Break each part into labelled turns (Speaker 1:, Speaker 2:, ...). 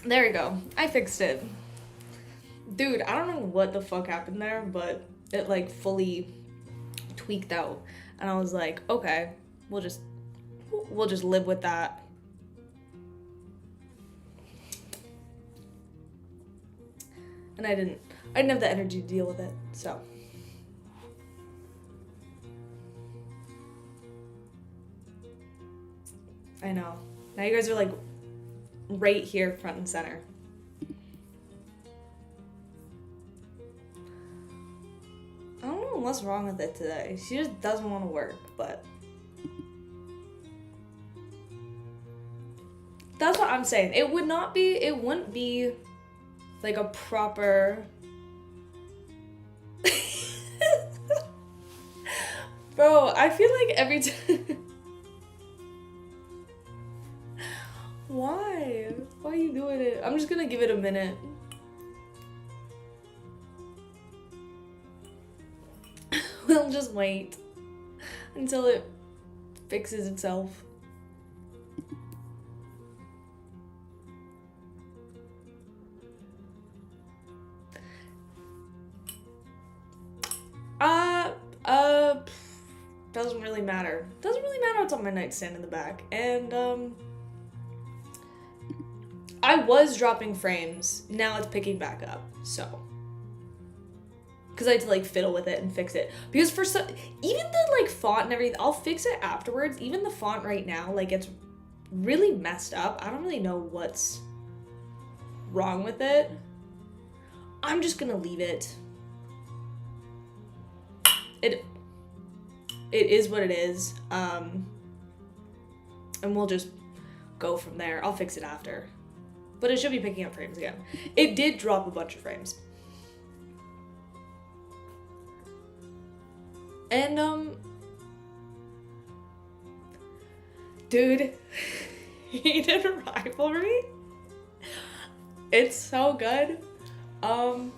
Speaker 1: There we go. I fixed it. Dude, I don't know what the fuck happened there, but it like fully tweaked out. And I was like, okay, we'll just live with that. And I didn't have the energy to deal with it, so. I know. Now you guys are like right here, front and center. I don't know what's wrong with it today. She just doesn't want to work, but that's what I'm saying. It wouldn't be like a proper Bro, I feel like every time Why? Why are you doing it? I'm just gonna give it a minute. We'll just wait until it fixes itself. Doesn't really matter. Doesn't really matter what's on my nightstand in the back. And, I was dropping frames. Now it's picking back up, so. Because I had to, like, fiddle with it and fix it. Because for some, even the, like, font and everything, I'll fix it afterwards. Even the font right now, like, it's really messed up. I don't really know what's wrong with it. I'm just gonna leave it. It is what it is. And we'll just go from there. I'll fix it after. But it should be picking up frames again. It did drop a bunch of frames. And, dude, heated rivalry? It's so good. I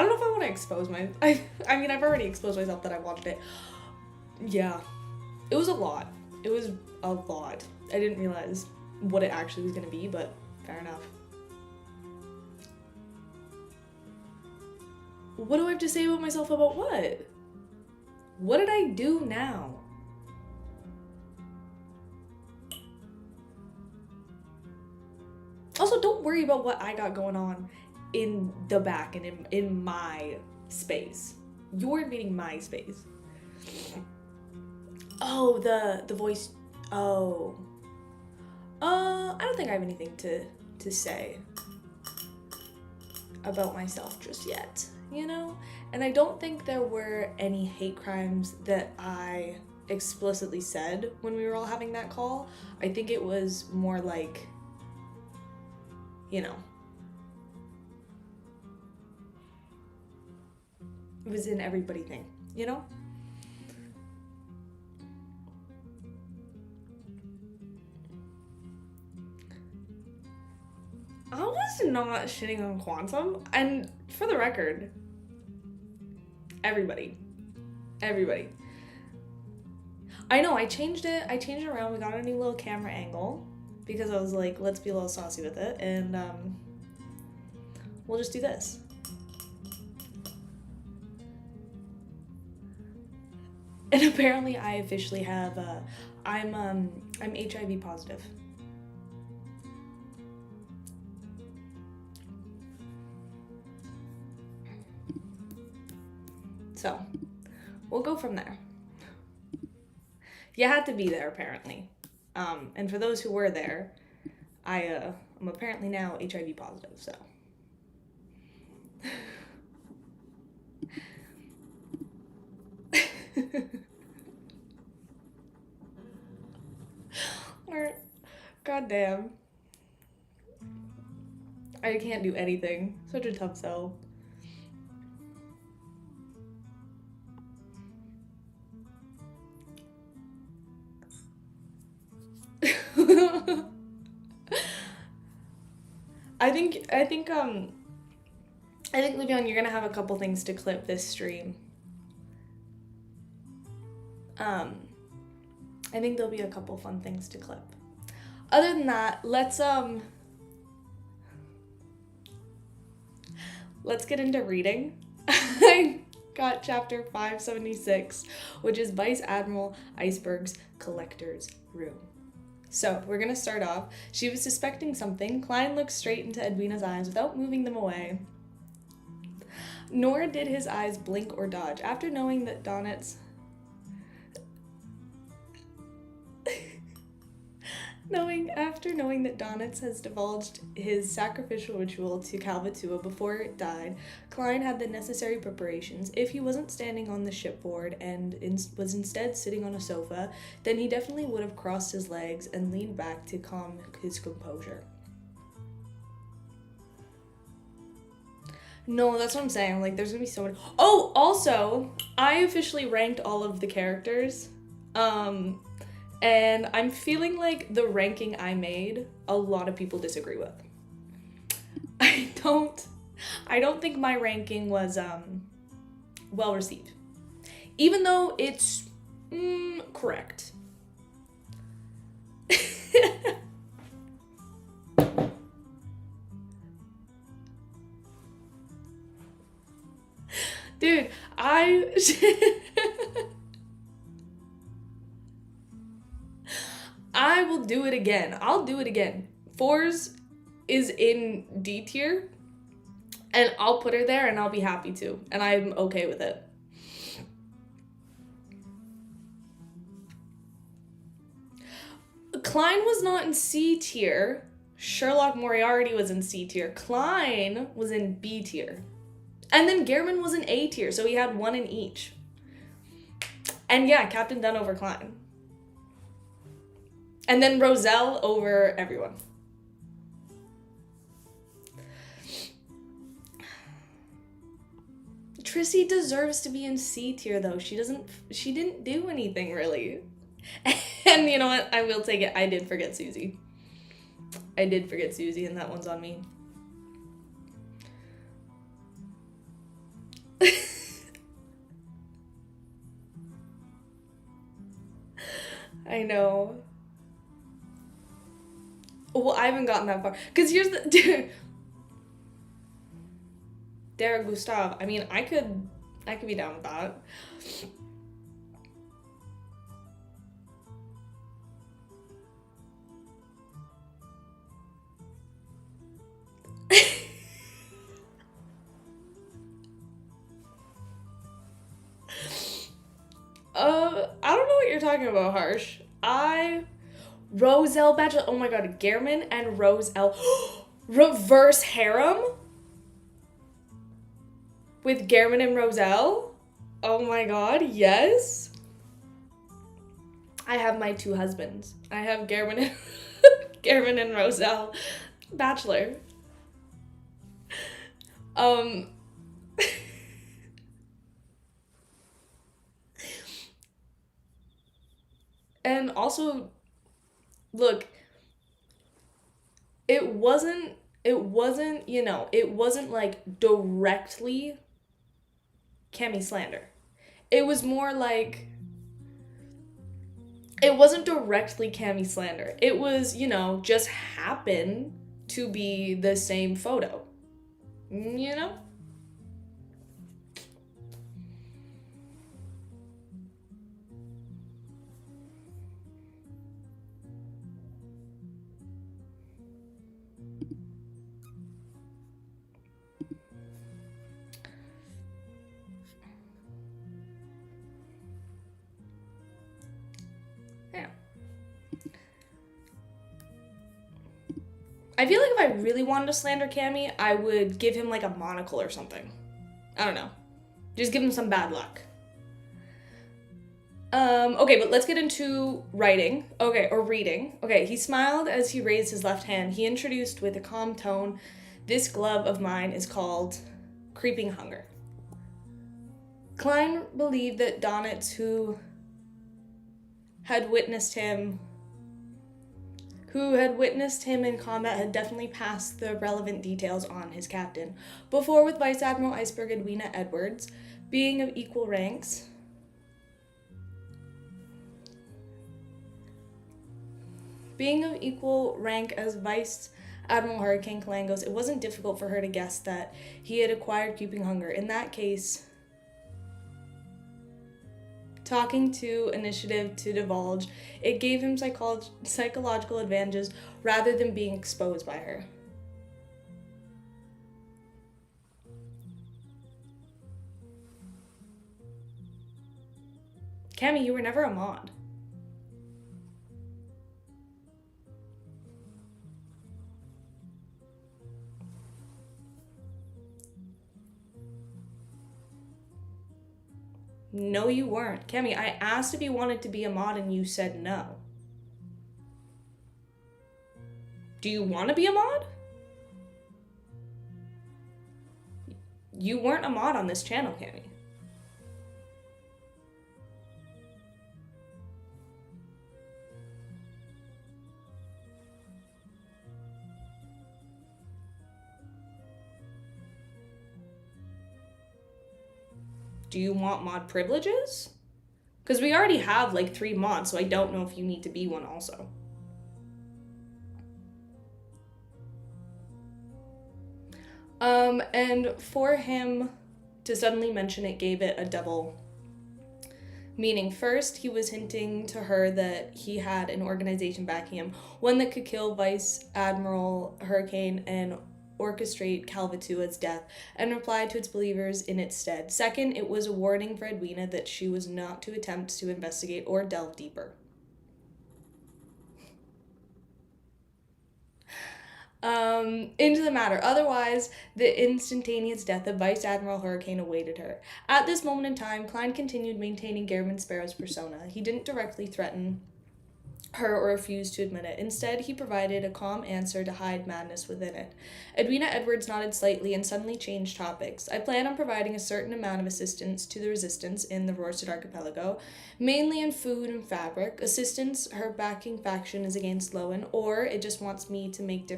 Speaker 1: don't know if I want to expose I mean, I've already exposed myself that I watched it. Yeah. It was a lot. It was a lot. I didn't realize what it actually was going to be, but fair enough. What do I have to say about myself about what? What did I do now? Also, don't worry about what I got going on in the back and in my space. You're invading my space. Oh, the voice. Oh. I don't think I have anything to say about myself just yet, you know? And I don't think there were any hate crimes that I explicitly said when we were all having that call. I think it was more like, you know, it was an everybody thing, you know? I was not shitting on Quantum, and for the record, everybody. I know, I changed it around, we got a new little camera angle, because I was like, let's be a little saucy with it, and we'll just do this. And apparently I officially have, I'm HIV positive. So, we'll go from there. You had to be there, apparently. And for those who were there, I'm apparently now HIV positive, so. God damn. I can't do anything. Such a tough sell. I think Levion, you're gonna have a couple things to clip this stream. I think there'll be a couple fun things to clip. Other than that, let's let's get into reading. I got chapter 576, which is Vice Admiral Iceberg's collector's room. So we're gonna start off. She was suspecting something. Klein looked straight into Edwina's eyes without moving them away. Nor did his eyes blink or dodge. After knowing that Donitz has divulged his sacrificial ritual to Calvatua before it died, Klein had the necessary preparations. If he wasn't standing on the shipboard and was instead sitting on a sofa, then he definitely would have crossed his legs and leaned back to calm his composure. No, that's what I'm saying. Like, there's gonna be so many. Oh, also, I officially ranked all of the characters. And I'm feeling like the ranking I made, a lot of people disagree with. I don't think my ranking was well received. Even though it's correct. Dude, I will do it again. I'll do it again. Fours is in D tier, and I'll put her there and I'll be happy to, and I'm okay with it. Klein was not in C tier. Sherlock Moriarty was in C tier. Klein was in B tier. And then Gehrman was in A tier, so he had one in each. And yeah, Captain Dunn over Klein. And then Roselle over everyone. Trissy deserves to be in C tier though. She didn't do anything really. And you know what? I will take it. I did forget Susie. And that one's on me. I know. Well, I haven't gotten that far. Because here's the... Dude. Derek Gustave. I mean, I could be down with that. I don't know what you're talking about, Harsh. Roselle Bachelor. Oh my god, Gehrman and Roselle. Reverse harem? With Gehrman and Roselle? Oh my god, yes. I have my two husbands. I have Gehrman and Roselle Bachelor. And also, look, it wasn't like directly Cami slander. It was more like, it wasn't directly Cami slander. It was, just happened to be the same photo. You know? I feel like if I really wanted to slander Cammy, I would give him like a monocle or something. I don't know. Just give him some bad luck. Okay, but let's get into writing. Okay, or reading. Okay, he smiled as he raised his left hand. He introduced with a calm tone, "This glove of mine is called Creeping Hunger." Klein believed that Donitz, who had witnessed him in combat, had definitely passed the relevant details on his captain. Before, with Vice Admiral Iceberg Edwina Edwards, being of equal rank as Vice Admiral Hurricane Klein goes, it wasn't difficult for her to guess that he had acquired creeping hunger. In that case, talking to initiative to divulge, it gave him psychological advantages rather than being exposed by her. Cammy, you were never a mod. No, you weren't. Cammy, I asked if you wanted to be a mod and you said no. Do you want to be a mod? You weren't a mod on this channel, Cammy. Do you want mod privileges? Because we already have like 3 mods, so I don't know if you need to be one also. And for him to suddenly mention it gave it a double meaning. First, he was hinting to her that he had an organization backing him, one that could kill Vice Admiral Hurricane and orchestrate Calvatua's death, and reply to its believers in its stead. Second, it was a warning for Edwina that she was not to attempt to investigate or delve deeper. Into the matter. Otherwise, the instantaneous death of Vice Admiral Hurricane awaited her. At this moment in time, Klein continued maintaining Garamond Sparrow's persona. He didn't directly threaten her or refuse to admit it. Instead, he provided a calm answer to hide madness within it. Edwina Edwards nodded slightly and suddenly changed topics. I plan on providing a certain amount of assistance to the resistance in the Rorset Archipelago, mainly in food and fabric. Assistance her backing faction is against Lowen, or it just wants me to make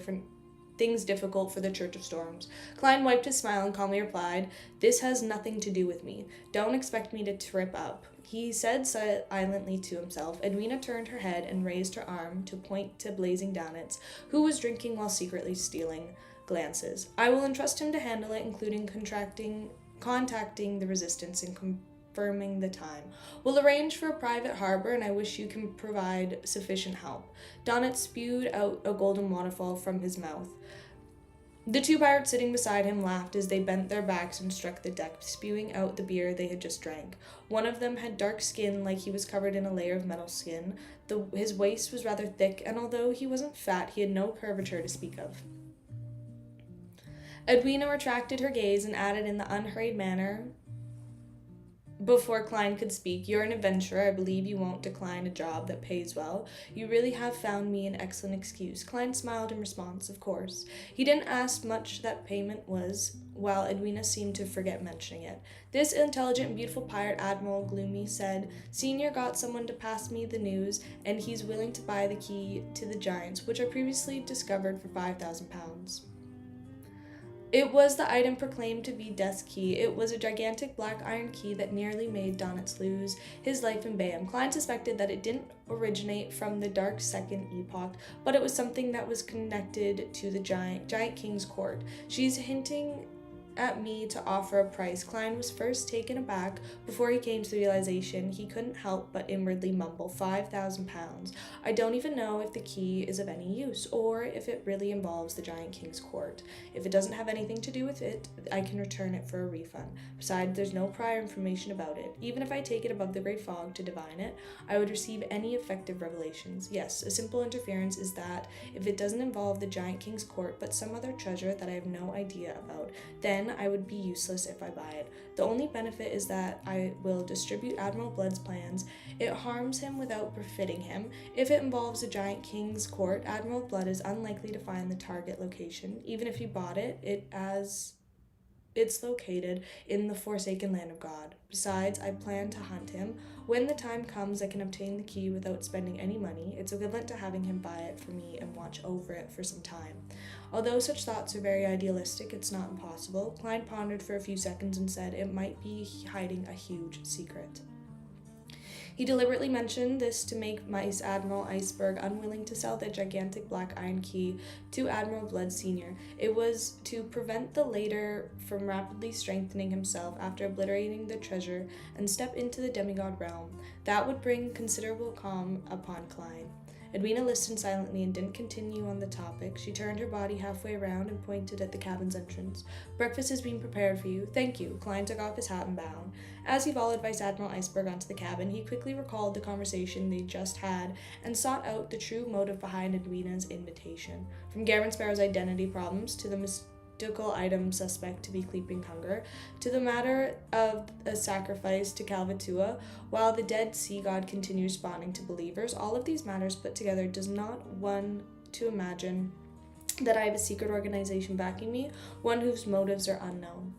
Speaker 1: things difficult for the Church of Storms. Klein wiped his smile and calmly replied, "This has nothing to do with me. Don't expect me to trip up," he said silently to himself. Edwina turned her head and raised her arm to point to Blazing Downits, who was drinking while secretly stealing glances. "I will entrust him to handle it, including contacting the resistance and confirming the time. We'll arrange for a private harbor, and I wish you can provide sufficient help." Donnet spewed out a golden waterfall from his mouth. The 2 pirates sitting beside him laughed as they bent their backs and struck the deck, spewing out the beer they had just drank. One of them had dark skin, like he was covered in a layer of metal skin. His waist was rather thick, and although he wasn't fat, he had no curvature to speak of. Edwina retracted her gaze and added in the unhurried manner before Klein could speak, "You're an adventurer. I believe you won't decline a job that pays well. You really have found me an excellent excuse." Klein smiled in response, of course. He didn't ask much that payment was, while Edwina seemed to forget mentioning it. This intelligent and beautiful pirate, Admiral Gloomy, said, "Senior got someone to pass me the news, and he's willing to buy the key to the Giants, which I previously discovered for 5,000 pounds. It was the item proclaimed to be Death's Key. It was a gigantic black iron key that nearly made Donitz lose his life in Bayham. Klein suspected that it didn't originate from the Dark Second Epoch, but it was something that was connected to the Giant King's court. She's hinting at me to offer a price. Klein was first taken aback before he came to the realization he couldn't help but inwardly mumble, 5,000 pounds. I don't even know if the key is of any use, or if it really involves the Giant King's court. If it doesn't have anything to do with it, I can return it for a refund. Besides, there's no prior information about it. Even if I take it above the Great Fog to divine it, I would receive any effective revelations. Yes, a simple interference is that if it doesn't involve the Giant King's court, but some other treasure that I have no idea about, then I would be useless if I buy it. The only benefit is that I will distribute Admiral Blood's plans. It harms him without befitting him. If it involves the Giant King's court, Admiral Blood is unlikely to find the target location, even if he bought it as it's located in the Forsaken Land of God. Besides, I plan to hunt him. When the time comes, I can obtain the key without spending any money. It's equivalent to having him buy it for me and watch over it for some time. Although such thoughts are very idealistic, it's not impossible. Klein pondered for a few seconds and said it might be hiding a huge secret. He deliberately mentioned this to make Vice Admiral Iceberg unwilling to sell the gigantic black iron key to Admiral Blood Sr. It was to prevent the latter from rapidly strengthening himself after obliterating the treasure and step into the demigod realm. That would bring considerable calm upon Klein. Edwina listened silently and didn't continue on the topic. She turned her body halfway around and pointed at the cabin's entrance. "Breakfast is being prepared for you." "Thank you." Klein took off his hat and bowed. As he followed Vice Admiral Iceberg onto the cabin, he quickly recalled the conversation they just had and sought out the true motive behind Edwina's invitation. From Gammon Sparrow's identity problems to the mystical item suspect to be Creeping Hunger, to the matter of a sacrifice to Calvatua, while the dead sea god continues responding to believers, all of these matters put together does not one to imagine that I have a secret organization backing me, one whose motives are unknown.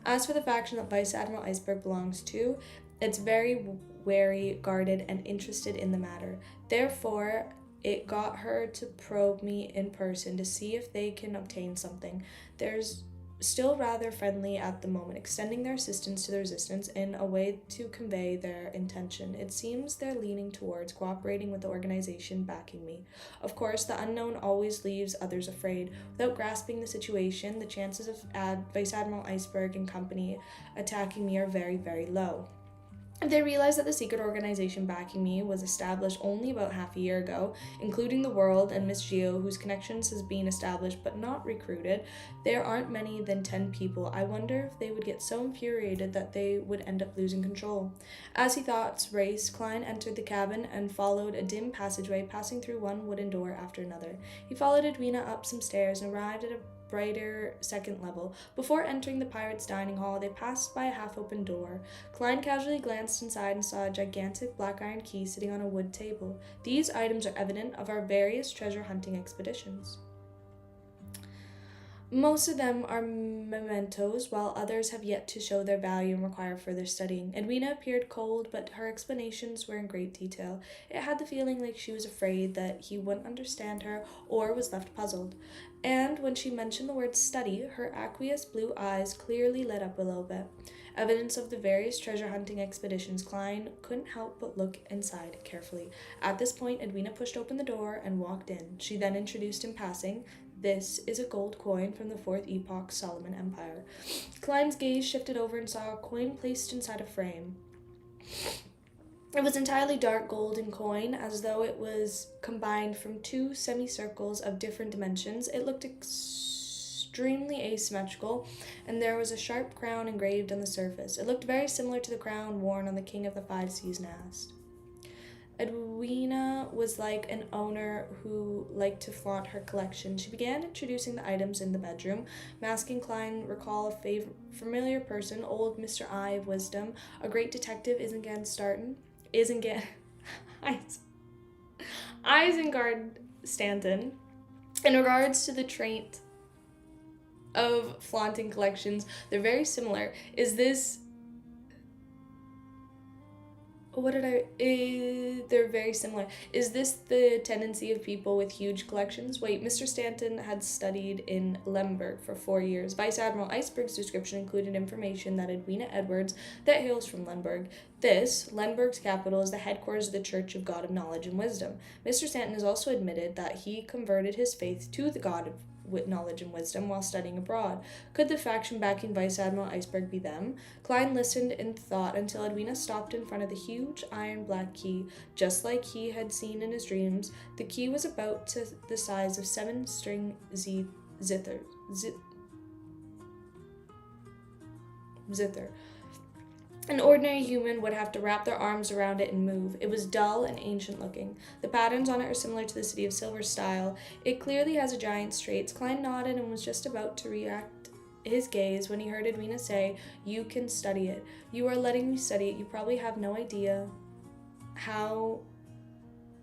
Speaker 1: As for the faction that Vice Admiral Iceberg belongs to, it's very wary, guarded, and interested in the matter. Therefore, it got her to probe me in person to see if they can obtain something. There's still rather friendly at the moment, extending their assistance to the resistance in a way to convey their intention. It seems they're leaning towards cooperating with the organization backing me. Of course, the unknown always leaves others afraid. Without grasping the situation, the chances of Vice Admiral Iceberg and company attacking me are very, very low. They realized that the secret organization backing me was established only about half a year ago, including the world and Miss Geo, whose connections has been established but not recruited. There aren't many than 10 people. I wonder if they would get so infuriated that they would end up losing control. As he thoughts raced, Klein entered the cabin and followed a dim passageway, passing through one wooden door after another. He followed Edwina up some stairs and arrived at a brighter second level. Before entering the pirates' dining hall, they passed by a half-open door. Klein casually glanced inside and saw a gigantic black iron key sitting on a wood table. These items are evident of our various treasure hunting expeditions. Most of them are mementos, while others have yet to show their value and require further studying. Edwina appeared cold, but her explanations were in great detail. It had the feeling like she was afraid that he wouldn't understand her or was left puzzled. And when she mentioned the word study, her aqueous blue eyes clearly lit up a little bit. Evidence of the various treasure hunting expeditions, Klein couldn't help but look inside carefully. At this point, Edwina pushed open the door and walked in. She then introduced in passing, "This is a gold coin from the 4th Epoch Solomon Empire." Klein's gaze shifted over and saw a coin placed inside a frame. It was entirely dark golden coin, as though it was combined from two semicircles of different dimensions. It looked extremely asymmetrical, and there was a sharp crown engraved on the surface. It looked very similar to the crown worn on the King of the Five Seas Nast. Edwina was like an owner who liked to flaunt her collection. She began introducing the items in the bedroom, masking Klein recall a familiar person, old Mr. Eye of Wisdom, a great detective, Isengard Stanton. In regards to the trait of flaunting collections, they're very similar. They're very similar. Is this the tendency of people with huge collections? Wait, Mr. Stanton had studied in Lemberg for 4 years. Vice Admiral Iceberg's description included information that Edwina Edwards that hails from Lemberg. Lemberg's capital, is the headquarters of the Church of God of Knowledge and Wisdom. Mr. Stanton has also admitted that he converted his faith to the God of knowledge and wisdom while studying abroad. Could the faction backing Vice Admiral Iceberg be them? Klein listened in thought until Edwina stopped in front of the huge iron black key. Just like he had seen in his dreams, the key was about to the size of 7-string zither. An ordinary human would have to wrap their arms around it and move. It was dull and ancient looking. The patterns on it are similar to the City of Silver style. It clearly has a giant's traits. Klein nodded and was just about to react his gaze when he heard Edwina say, "You can study it. You are letting me study it. You probably have no idea how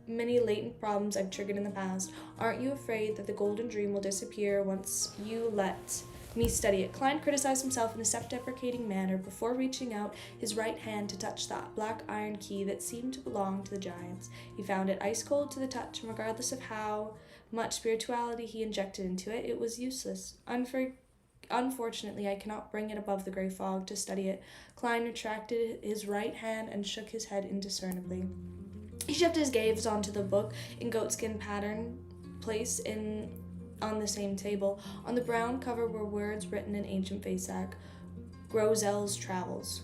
Speaker 1: many latent problems I've triggered in the past. Aren't you afraid that the golden dream will disappear once you let me study it?" Klein criticized himself in a self-deprecating manner before reaching out his right hand to touch that black iron key that seemed to belong to the giants. He found it ice cold to the touch, and regardless of how much spirituality he injected into it, it was useless. Unfortunately, I cannot bring it above the grey fog to study it. Klein retracted his right hand and shook his head indiscernibly. He shifted his gaze onto the book in goatskin pattern placed on the same table. On the brown cover were words written in ancient Vasak. Grozel's Travels.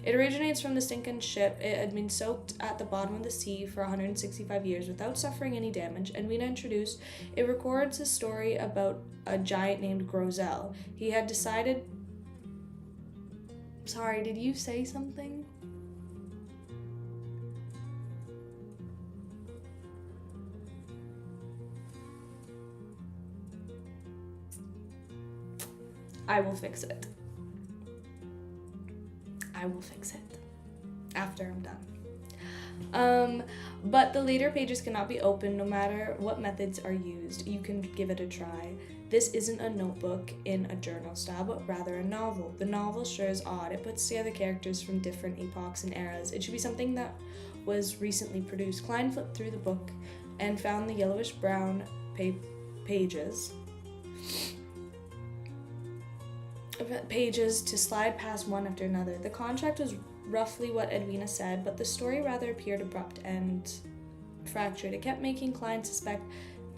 Speaker 1: It originates from the sinking ship. It had been soaked at the bottom of the sea for 165 years without suffering any damage. And Weena introduced, it records a story about a giant named Grozel. He had decided... Sorry, did you say something? I will fix it. I will fix it after I'm done. But the later pages cannot be opened no matter what methods are used. You can give it a try. This isn't a notebook in a journal style, but rather a novel. The novel sure is odd. It puts together characters from different epochs and eras. It should be something that was recently produced. Klein flipped through the book and found the yellowish-brown pages to slide past one after another. The contract was roughly what Edwina said, but the story rather appeared abrupt and fractured. It kept making Klein suspect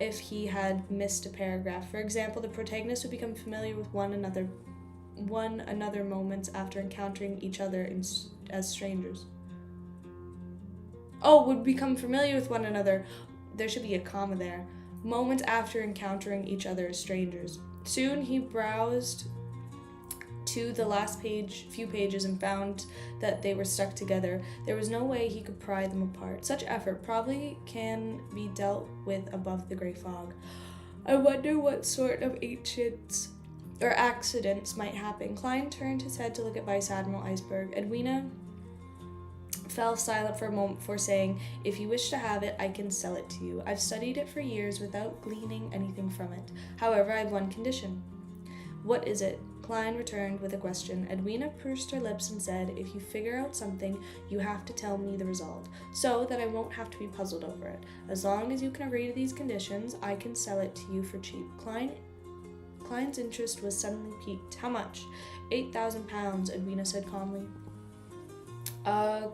Speaker 1: if he had missed a paragraph. For example, the protagonists would become familiar with one another moments after encountering each other as strangers. Would become familiar with one another. There should be a comma there. Moments after encountering each other as strangers. Soon he browsed to the last few pages and found that they were stuck together. There was no way he could pry them apart. Such effort probably can be dealt with above the grey fog. I wonder what sort of accidents might happen. Klein turned his head to look at Vice Admiral Iceberg. Edwina fell silent for a moment before saying, "If you wish to have it, I can sell it to you. I've studied it for years without gleaning anything from it. However, I have one condition." "What is it?" Klein returned with a question. Edwina pursed her lips and said, "If you figure out something, you have to tell me the result, so that I won't have to be puzzled over it. As long as you can agree to these conditions, I can sell it to you for cheap." Klein's interest was suddenly piqued. "How much?" £8,000, Edwina said calmly.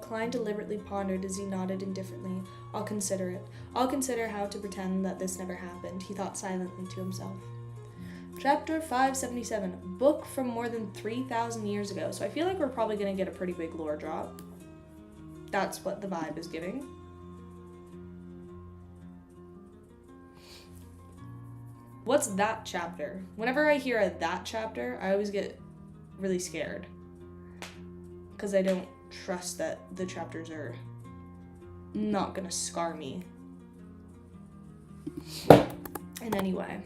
Speaker 1: Klein deliberately pondered as he nodded indifferently. I'll consider it. I'll consider how to pretend that this never happened," he thought silently to himself. Chapter 577, book from more than 3,000 years ago. So I feel like we're probably going to get a pretty big lore drop. That's what the vibe is giving. What's that chapter? Whenever I hear a that chapter, I always get really scared. Because I don't trust that the chapters are not going to scar me in any way.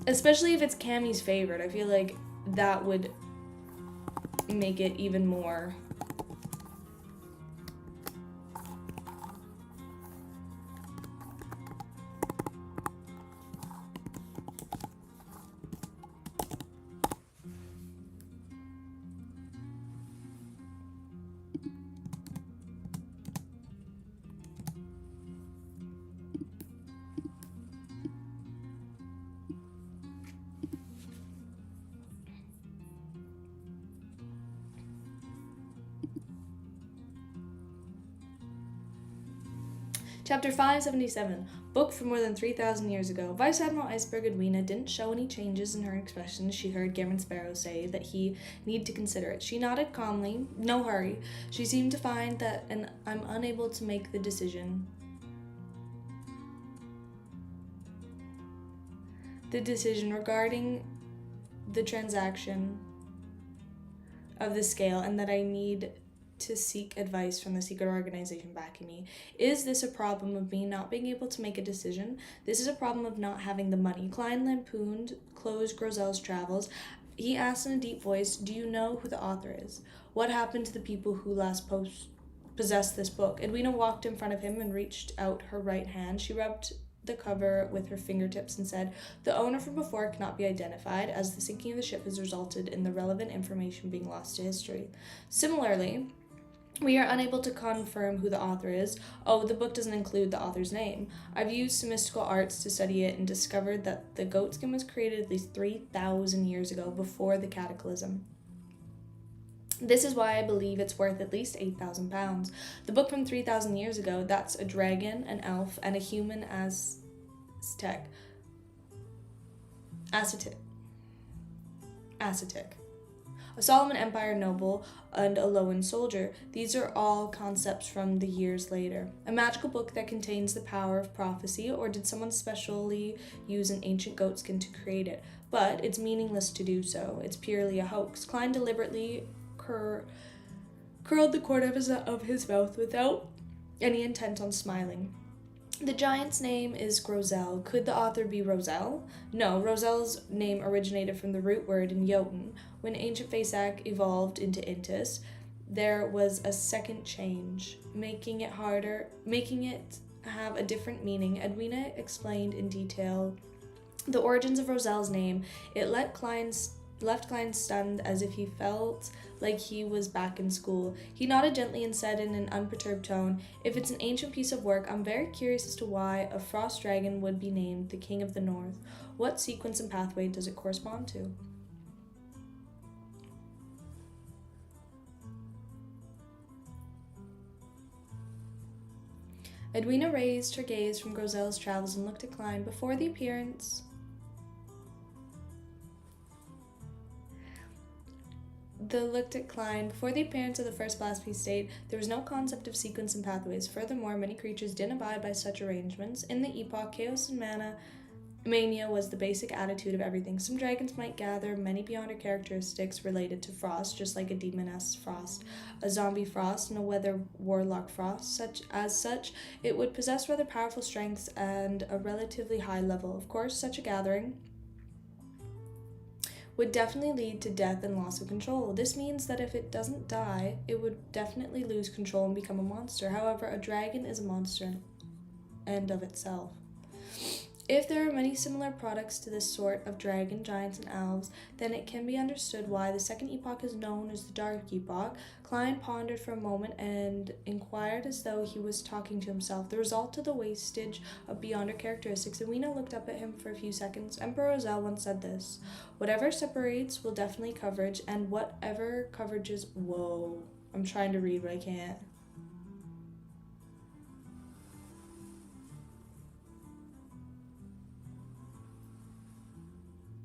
Speaker 1: Especially if it's Cammie's favorite. I feel like that would make it even more. Chapter 577, book from more than 3,000 years ago. Vice Admiral Iceberg Edwina didn't show any changes in her expression as she heard Gammon Sparrow say that he need to consider it. She nodded calmly. No hurry. She seemed to find that I'm unable to make the decision. The decision regarding the transaction of the scale, and that I need to seek advice from the secret organization backing me. Is this a problem of me not being able to make a decision? This is a problem of not having the money. Klein lampooned closed Grozel's Travels. He asked in a deep voice, "Do you know who the author is? What happened to the people who last possessed this book?" Edwina walked in front of him and reached out her right hand. She rubbed the cover with her fingertips and said, "The owner from before cannot be identified, as the sinking of the ship has resulted in the relevant information being lost to history. Similarly, we are unable to confirm who the author is. Oh, the book doesn't include the author's name. I've used some mystical arts to study it and discovered that the goatskin was created at least 3,000 years ago, before the cataclysm. This is why I believe it's worth at least £8,000. The book from 3,000 years ago, that's a dragon, an elf, and a human Aztec. A Solomon Empire noble, and a Loan soldier. These are all concepts from the years later. A magical book that contains the power of prophecy, or did someone specially use an ancient goatskin to create it? But it's meaningless to do so. It's purely a hoax. Klein deliberately curled the corner of his mouth without any intent on smiling. The giant's name is Grosel. Could the author be Roselle? No, Roselle's name originated from the root word in Jotun. When ancient Fasak evolved into Intis, there was a second change, making it have a different meaning. Edwina explained in detail the origins of Roselle's name. It left Klein stunned, as if he felt like he was back in school. He nodded gently and said in an unperturbed tone, "If it's an ancient piece of work, I'm very curious as to why a frost dragon would be named the King of the North. What sequence and pathway does it correspond to?" Edwina raised her gaze from Groselle's travels and looked at Klein. Before the appearance of the first blasphemy state, there was no concept of sequence and pathways. Furthermore, many creatures didn't abide by such arrangements. In the epoch, chaos and mania was the basic attitude of everything. Some dragons might gather many beyond our characteristics related to frost, just like a demoness frost, a zombie frost, and a weather warlock frost. Such, it would possess rather powerful strengths and a relatively high level. Of course, such a gathering would definitely lead to death and loss of control. This means that if it doesn't die, it would definitely lose control and become a monster. However, a dragon is a monster and of itself. If there are many similar products to this sort of dragon, giants, and elves, then it can be understood why the second epoch is known as the Dark Epoch. Klein pondered for a moment and inquired as though he was talking to himself. The result of the wastage of beyonder characteristics. Edwina looked up at him for a few seconds. Emperor Roselle once said this: "Whatever separates will definitely coverage, and whatever coverages..." Whoa. I'm trying to read, but I can't.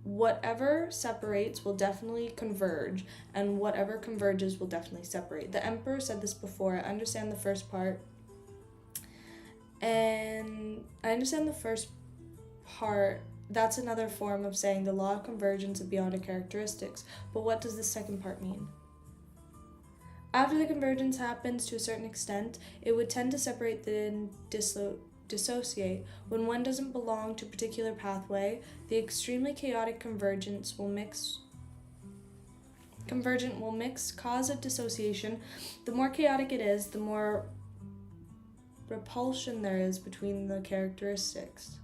Speaker 1: Whatever separates will definitely converge, and whatever converges will definitely separate. The Emperor said this before. I understand the first part. That's another form of saying the law of convergence of beyond characteristics. But what does the second part mean? After the convergence happens to a certain extent, it would tend to separate, then dissociate. When one doesn't belong to a particular pathway, the extremely chaotic convergent will mix, cause of dissociation. The more chaotic it is, the more repulsion there is between the characteristics.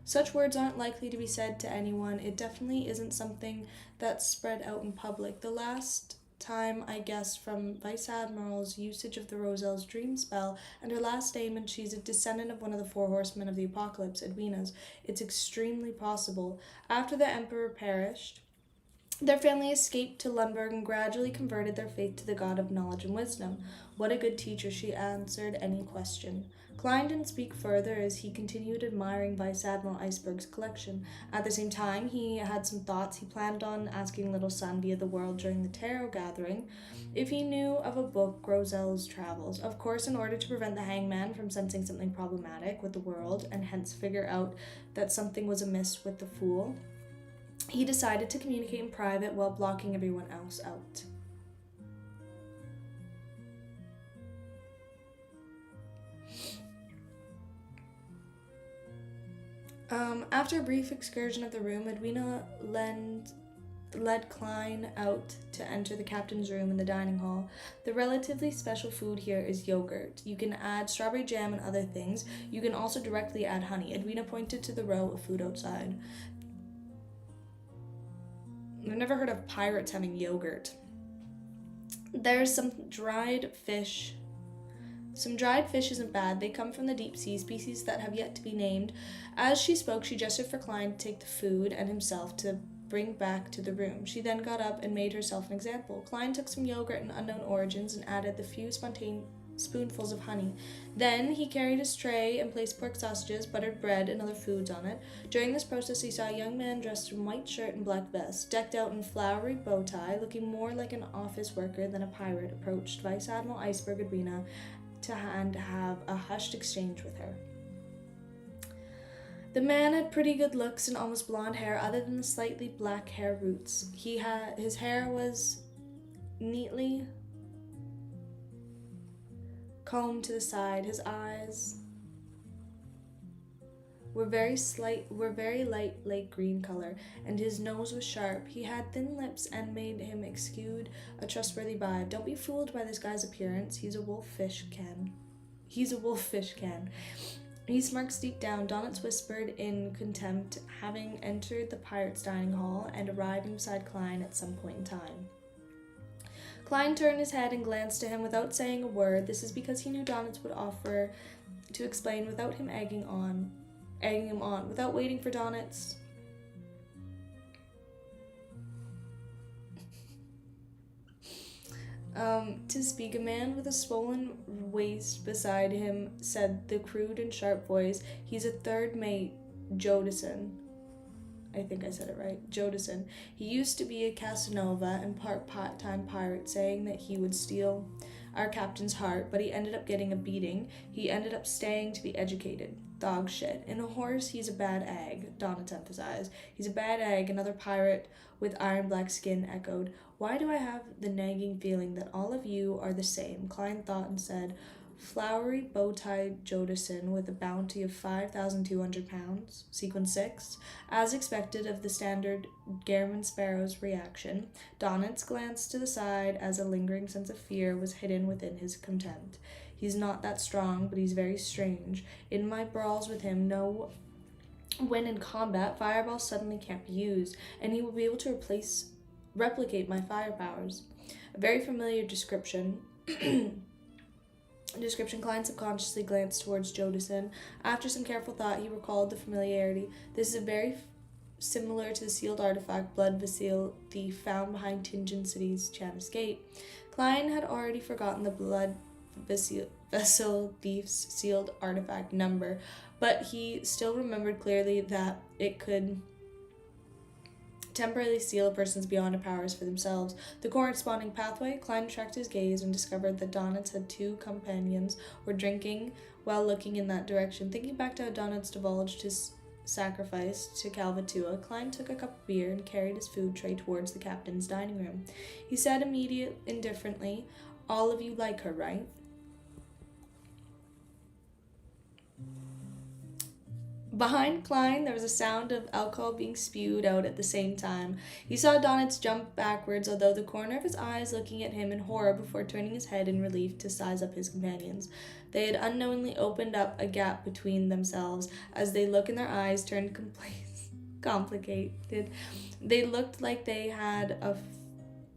Speaker 1: Such words aren't likely to be said to anyone. It definitely isn't something that's spread out in public. The last time I guessed from Vice Admiral's usage of the Roselle's dream spell and her last statement, she's a descendant of one of the four horsemen of the apocalypse, Edwina's. It's extremely possible. After the Emperor perished, their family escaped to Lundberg and gradually converted their faith to the god of knowledge and wisdom. What a good teacher. She answered any question. Klein didn't speak further as he continued admiring Vice Admiral Iceberg's collection. At the same time, he had some thoughts. He planned on asking Little Son via the world during the tarot gathering if he knew of a book, Groselle's Travels. Of course, in order to prevent the hangman from sensing something problematic with the world and hence figure out that something was amiss with the fool, he decided to communicate in private while blocking everyone else out. After a brief excursion of the room, Edwina leaned led Klein out to enter the captain's room in the dining hall. The relatively special food here is yogurt. You can add strawberry jam and other things. You can also directly add honey. Edwina pointed to the row of food outside. I've never heard of pirates having yogurt. There's some dried fish. Some dried fish isn't bad. They come from the deep sea, species that have yet to be named. As she spoke, she gestured for Klein to take the food and himself to bring back to the room. She then got up and made herself an example. Klein took some yogurt in unknown origins and added the few spoonfuls of honey. Then he carried his tray and placed pork sausages, buttered bread, and other foods on it. During this process, he saw a young man dressed in white shirt and black vest, decked out in flowery bow tie, looking more like an office worker than a pirate, approached Vice Admiral Iceberg Edwina to have a hushed exchange with her. The man had pretty good looks and almost blonde hair, other than the slightly black hair roots. His hair was neatly combed to the side. His eyes were very light green color, and his nose was sharp. He had thin lips and made him exude a trustworthy vibe. Don't be fooled by this guy's appearance. He's a wolfish can. He smirks deep down. Donitz whispered in contempt, having entered the pirate's dining hall and arriving beside Klein at some point in time. Klein turned his head and glanced to him without saying a word. This is because he knew Donitz would offer to explain without him egging him on. Without waiting for Donitz to speak, a man with a swollen waist beside him said the crude and sharp voice, "He's a third mate, Jodison." I think I said it right. Jodison. He used to be a Casanova and part-time pirate, saying that he would steal our captain's heart, but he ended up getting a beating. He ended up staying to be educated. Dog shit. In a horse, he's a bad egg, Donitz emphasized. He's a bad egg, another pirate with iron black skin echoed. Why do I have the nagging feeling that all of you are the same? Klein thought and said, flowery bow-tie Jodison with a bounty of 5,200 pounds. Sequence 6. As expected of the standard Gairman Sparrow's reaction, Donitz glanced to the side as a lingering sense of fear was hidden within his contempt. He's not that strong, but he's very strange. In my brawls with him, when in combat, fireballs suddenly can't be used, and he will be able to replicate my fire powers. A very familiar description. Klein subconsciously glanced towards Jodison. After some careful thought, he recalled the familiarity. This is very similar to the sealed artifact Blood Vessel thief found behind Tinjin City's Chamis Gate. Klein had already forgotten the Blood Vessel thief's sealed artifact number, but he still remembered clearly that it could temporarily seal a person's beyond powers for themselves. The corresponding pathway, Klein tracked his gaze and discovered that Donitz had two companions were drinking while looking in that direction. Thinking back to how Donitz divulged his sacrifice to Calvatua, Klein took a cup of beer and carried his food tray towards the captain's dining room. He said indifferently, "All of you like her, right?" Behind Klein, there was a sound of alcohol being spewed out at the same time. He saw Donitz jump backwards, although the corner of his eyes looking at him in horror before turning his head in relief to size up his companions. They had unknowingly opened up a gap between themselves. As they look in their eyes turned complicated. They looked like they had a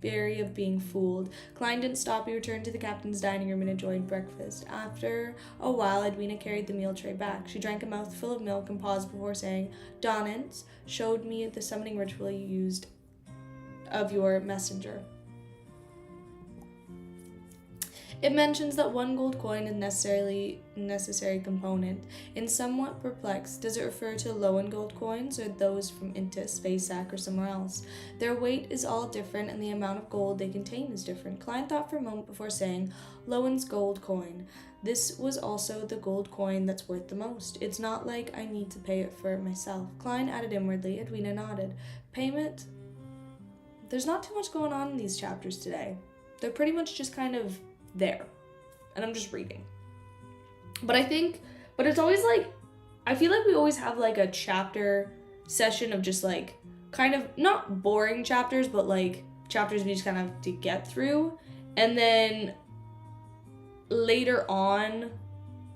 Speaker 1: fury of being fooled. Klein didn't stop. He returned to the captain's dining room and enjoyed breakfast. After a while, Edwina carried the meal tray back. She drank a mouthful of milk and paused before saying, "Donitz showed me the summoning ritual you used of your messenger. It mentions that 1 gold coin is necessary component. In somewhat perplexed, does it refer to Lowen gold coins or those from Intis, Vasak, or somewhere else? Their weight is all different and the amount of gold they contain is different." Klein thought for a moment before saying, "Lowen's gold coin. This was also the gold coin that's worth the most. It's not like I need to pay it for it myself." Klein added inwardly. Edwina nodded. Payment? There's not too much going on in these chapters today. They're pretty much just kind of there, and I'm just reading. But it's always like, I feel like we always have like a chapter session of just like kind of not boring chapters, but like chapters we just kind of have to get through. And then later on,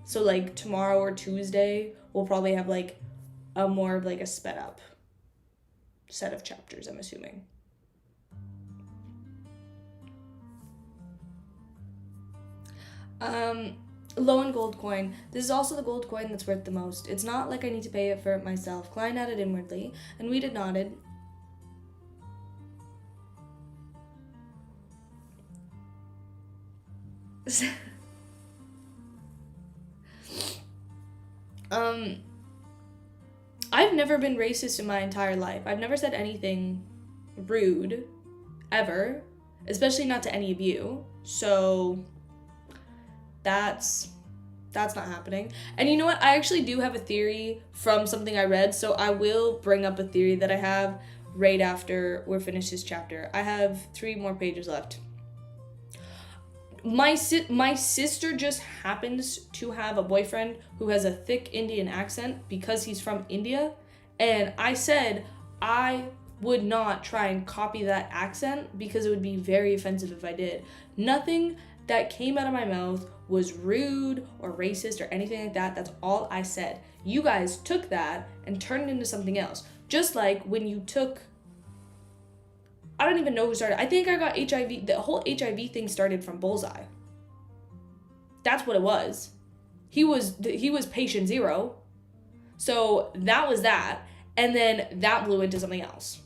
Speaker 1: so like tomorrow or Tuesday, we'll probably have like a more of like a sped up set of chapters, I'm assuming. Low in gold coin. This is also the gold coin that's worth the most. It's not like I need to pay it for it myself. Klein added inwardly, and Weeded nodded. I've never been racist in my entire life. I've never said anything rude, ever, especially not to any of you. So that's not happening. And you know what? I actually do have a theory from something I read, so I will bring up a theory that I have right after we're finished this chapter. I have 3 more pages left. My sister just happens to have a boyfriend who has a thick Indian accent because he's from India, and I said I would not try and copy that accent because it would be very offensive if I did. Nothing that came out of my mouth was rude or racist or anything like that. That's all I said. You guys took that and turned it into something else. Just like when you took, I don't even know who started. I think I got HIV. The whole HIV thing started from Bullseye. That's what it was. He was patient 0. So that was that. And then that blew into something else.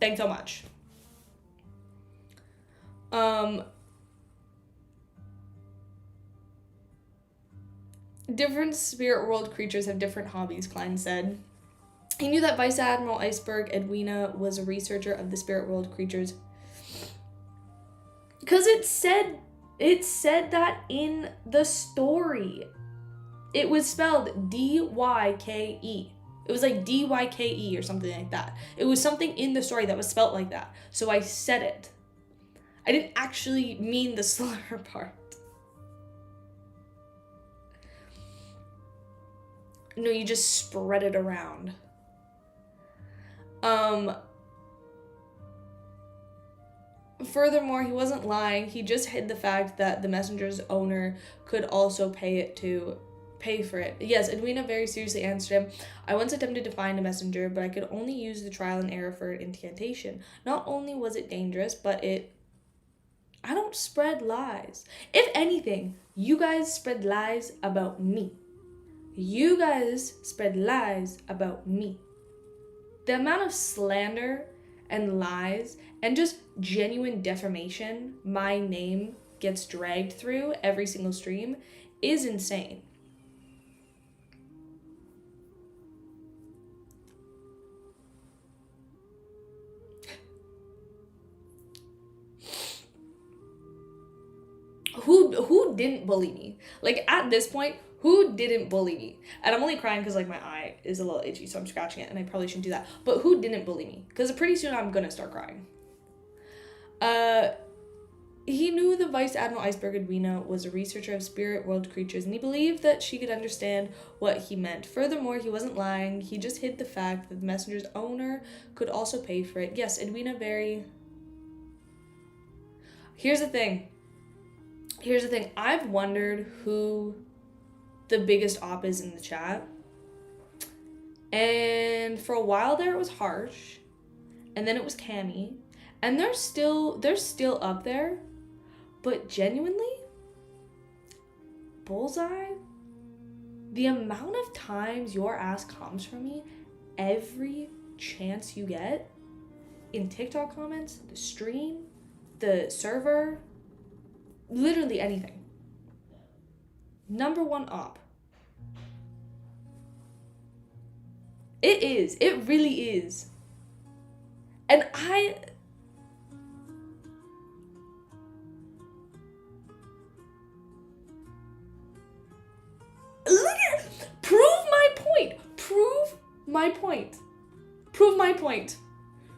Speaker 1: Thanks so much. Different spirit world creatures have different hobbies, Klein said. He knew that Vice Admiral Iceberg Edwina was a researcher of the spirit world creatures. Because it said that in the story. It was spelled D-Y-K-E. It was like D-Y-K-E or something like that. It was something in the story that was spelled like that. So I said it. I didn't actually mean the slur part. No, you just spread it around. Furthermore, he wasn't lying. He just hid the fact that the messenger's owner could also pay for it. Yes, Edwina very seriously answered him. I once attempted to find a messenger, but I could only use the trial and error for incantation. Not only was it dangerous, but I don't spread lies. If anything, you guys spread lies about me. You guys spread lies about me. The amount of slander and lies and just genuine defamation my name gets dragged through every single stream is insane. Who didn't bully me? Like, at this point, who didn't bully me? And I'm only crying because, like, my eye is a little itchy, so I'm scratching it, and I probably shouldn't do that. But who didn't bully me? Because pretty soon I'm gonna start crying. He knew the Vice Admiral Iceberg Edwina was a researcher of spirit world creatures, and he believed that she could understand what he meant. Furthermore, he wasn't lying. He just hid the fact that the messenger's owner could also pay for it. Yes, Edwina very... Here's the thing. I've wondered who the biggest op is in the chat. And for a while there it was Harsh. And then it was Cammy. And they're still up there. But genuinely, Bullseye, the amount of times your ass comes for me every chance you get in TikTok comments, the stream, the server, literally anything. Number 1 op. It is. It really is. And look at, prove my point. Prove my point. Prove my point.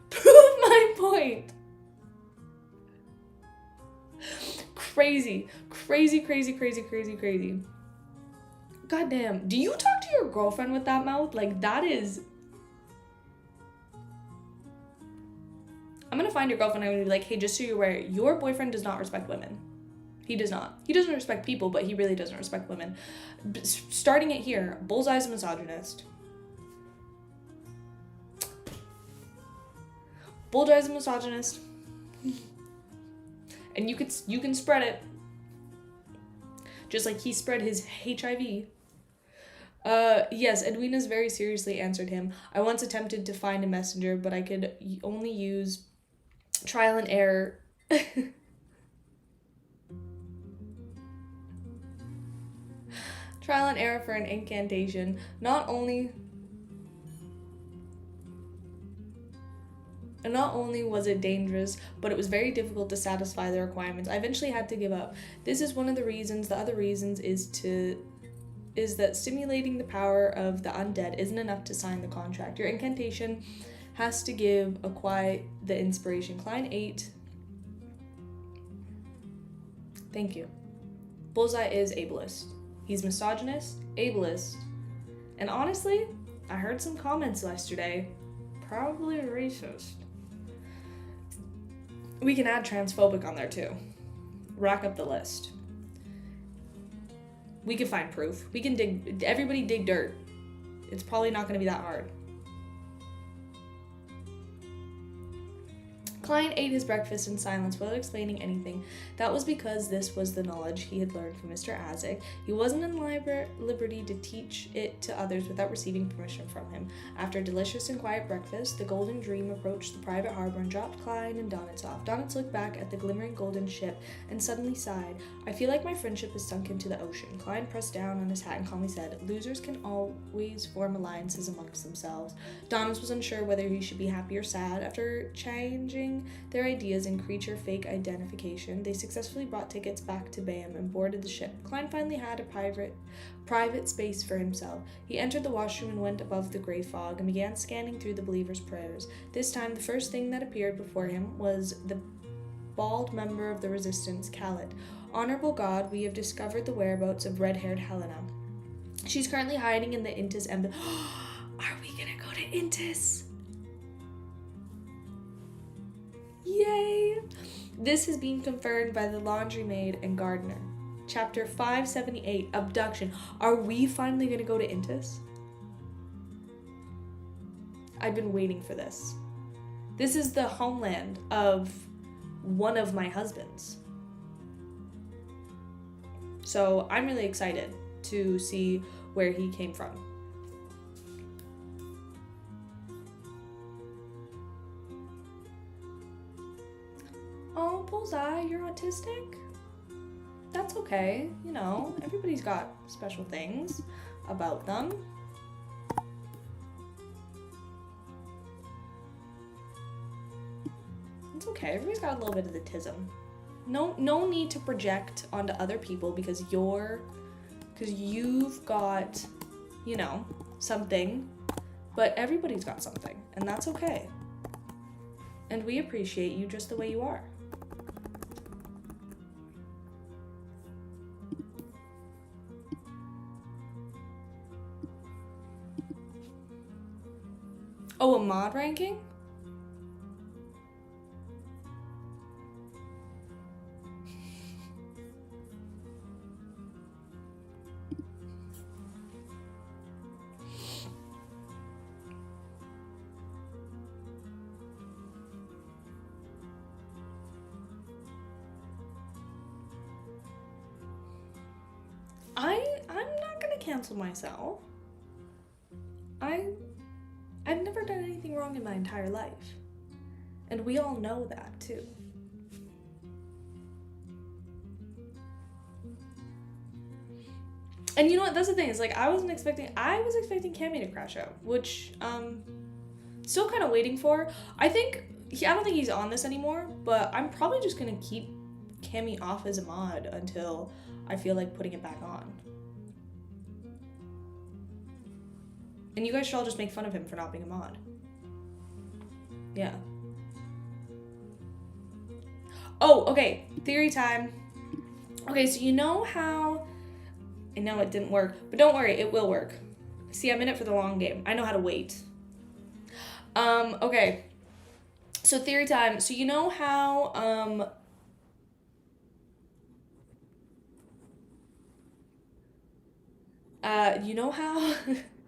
Speaker 1: Prove my point. Crazy. Goddamn. Do you talk to your girlfriend with that mouth? Like, that is... I'm gonna find your girlfriend. I'm gonna be like, hey, just so you're aware, your boyfriend does not respect women. He does not. He doesn't respect people, but he really doesn't respect women. Starting it here, Bullseye's a misogynist. Bullseye's a misogynist. And you can spread it. Just like he spread his HIV. Yes, Edwina's very seriously answered him. I once attempted to find a messenger, but I could only use trial and error. Trial and error for an incantation. Not only was it dangerous, but it was very difficult to satisfy the requirements. I eventually had to give up. This is one of the reasons. The other reasons is that stimulating the power of the undead isn't enough to sign the contract. Your incantation has to give the inspiration. Klein 8. Thank you. Bullseye is ableist. He's misogynist, ableist, and honestly, I heard some comments yesterday. Probably racist. We can add transphobic on there too. Rack up the list. We can find proof. We can everybody dig dirt. It's probably not going to be that hard. Klein ate his breakfast in silence without explaining anything. That was because this was the knowledge he had learned from Mr. Azek. He wasn't in liberty to teach it to others without receiving permission from him. After a delicious and quiet breakfast, the Golden Dream approached the private harbor and dropped Klein and Donitz off. Donitz looked back at the glimmering golden ship and suddenly sighed. I feel like my friendship has sunk into the ocean. Klein pressed down on his hat and calmly said, losers can always form alliances amongst themselves. Donitz was unsure whether he should be happy or sad. After changing their ideas in creature fake identification, they successfully brought tickets back to Bayham and boarded the ship. Klein finally had a private space for himself. He entered the washroom and went above the gray fog and began scanning through the believers' prayers. This time, the first thing that appeared before him was the bald member of the resistance, Khaled. Honorable God, we have discovered the whereabouts of red-haired Helena. She's currently hiding in the Intis embassy. Are we gonna go to Intis? Yay! This has been confirmed by the laundry maid and gardener. Chapter 578, Abduction. Are we finally going to go to Intis? I've been waiting for this. This is the homeland of one of my husbands. So I'm really excited to see where he came from. Oh, Bullseye, you're autistic? That's okay. You know, everybody's got special things about them. It's okay. Everybody's got a little bit of the tism. No need to project onto other people because you've got, you know, something, but everybody's got something, and that's okay. And we appreciate you just the way you are. Oh, a mod ranking? I'm not gonna cancel myself. I've never done anything wrong in my entire life. And we all know that too. And you know what, that's the thing, is like I was expecting Cammy to crash out, which still kind of waiting for. I don't think he's on this anymore, but I'm probably just gonna keep Cammy off as a mod until I feel like putting it back on. And you guys should all just make fun of him for not being a mod. Yeah. Oh, okay. Theory time. Okay, so you know how... I know it didn't work, but don't worry, it will work. See, I'm in it for the long game. I know how to wait. Okay. So theory time. So you know how you know how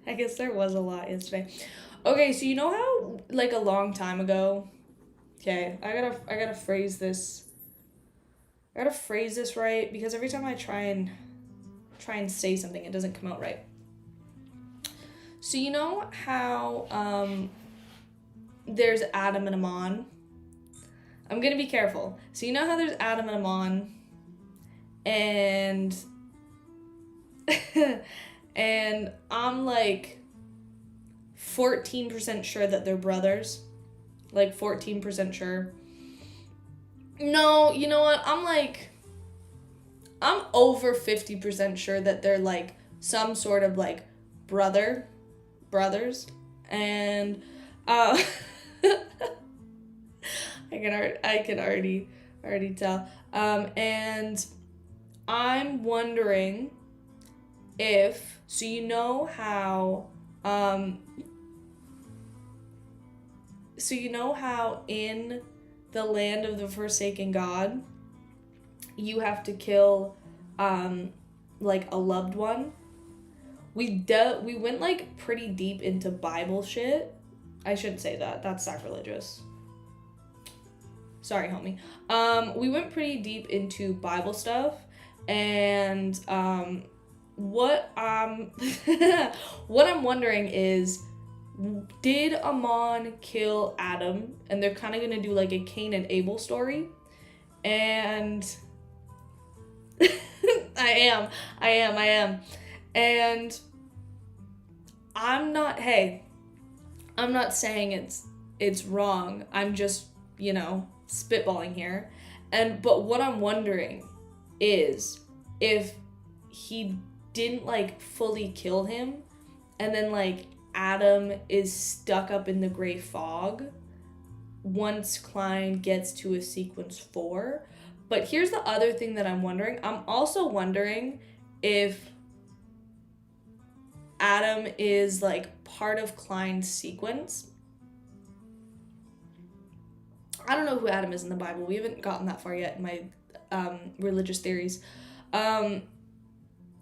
Speaker 1: I guess there was a lot yesterday. Okay, so you know how like a long time ago. Okay, I gotta phrase this. I gotta phrase this right because every time I try and say something, it doesn't come out right. So you know how there's Adam and Amon. I'm gonna be careful. So you know how there's Adam and Amon, and and I'm like 14% sure that they're brothers. Like 14% sure. No, you know what? I'm over 50% sure that they're like some sort of like brothers. And I can already tell. And I'm wondering if, so you know how in the land of the forsaken God, you have to kill like a loved one. We went like pretty deep into Bible shit. I shouldn't say that. That's sacrilegious. Sorry, homie. We went pretty deep into Bible stuff, and what what I'm wondering is, did Amon kill Adam? And they're kind of gonna do like a Cain and Abel story, and I am, and I'm not saying it's wrong. I'm just, spitballing here. But what I'm wondering is if he didn't like fully kill him, and then like Adam is stuck up in the gray fog once Klein gets to a sequence 4. But here's the other thing that I'm wondering. I'm also wondering if Adam is like part of Klein's sequence. I don't know who Adam is in the Bible. We haven't gotten that far yet in my religious theories. I'm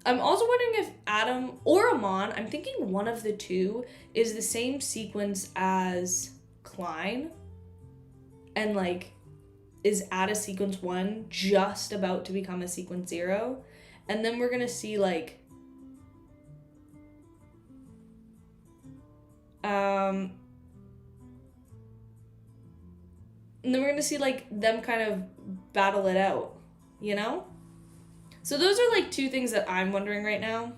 Speaker 1: also wondering if Adam or Amon, I'm thinking one of the two, is the same sequence as Klein, and like is at a sequence 1 just about to become a sequence 0, and then we're gonna see like and then we're gonna see like them kind of battle it out, So those are like two things that I'm wondering right now.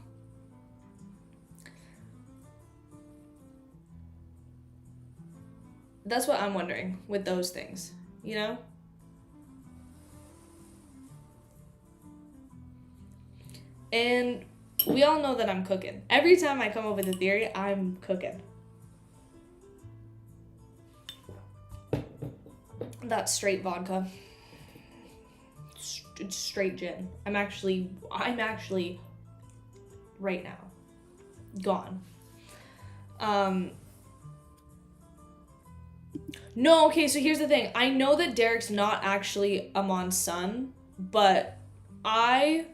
Speaker 1: That's what I'm wondering with those things, And we all know that I'm cooking. Every time I come up with a theory, I'm cooking. That's straight vodka. It's straight gin. I'm actually right now gone. No, okay, so here's the thing. I know that Derek's not actually Amon's son, but I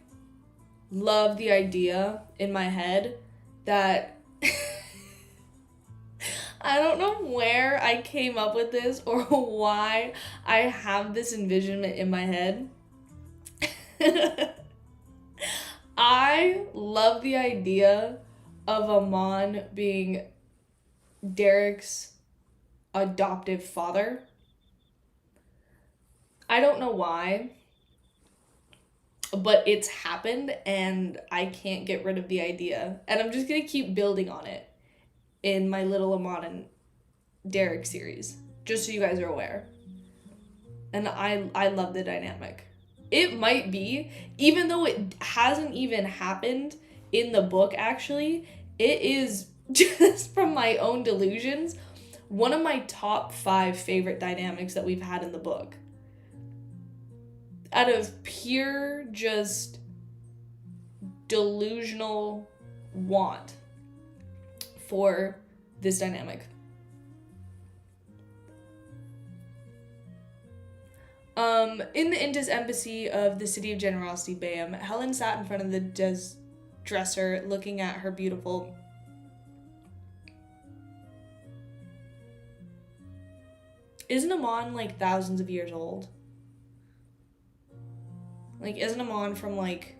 Speaker 1: love the idea in my head that I don't know where I came up with this or why I have this envisionment in my head. I love the idea of Amon being Derek's adoptive father. I don't know why, but it's happened and I can't get rid of the idea. And I'm just going to keep building on it in my little Amon and Derek series, just so you guys are aware. And I love the dynamic. It might be, even though it hasn't even happened in the book actually, it is, just from my own delusions, one of my top 5 favorite dynamics that we've had in the book. Out of pure just delusional want for this dynamic. In the Inta's embassy of the City of Generosity, Bayham, Helen sat in front of the dresser looking at her beautiful... Isn't Amon, like, thousands of years old? Like, isn't Amon from, like,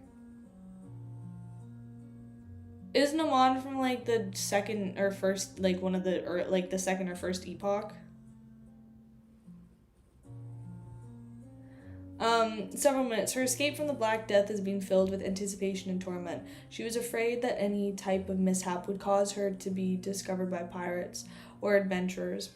Speaker 1: the second or first, like, one of the, or, like, the second or first epoch? Several minutes. Her escape from the Black Death is being filled with anticipation and torment. She was afraid that any type of mishap would cause her to be discovered by pirates or adventurers,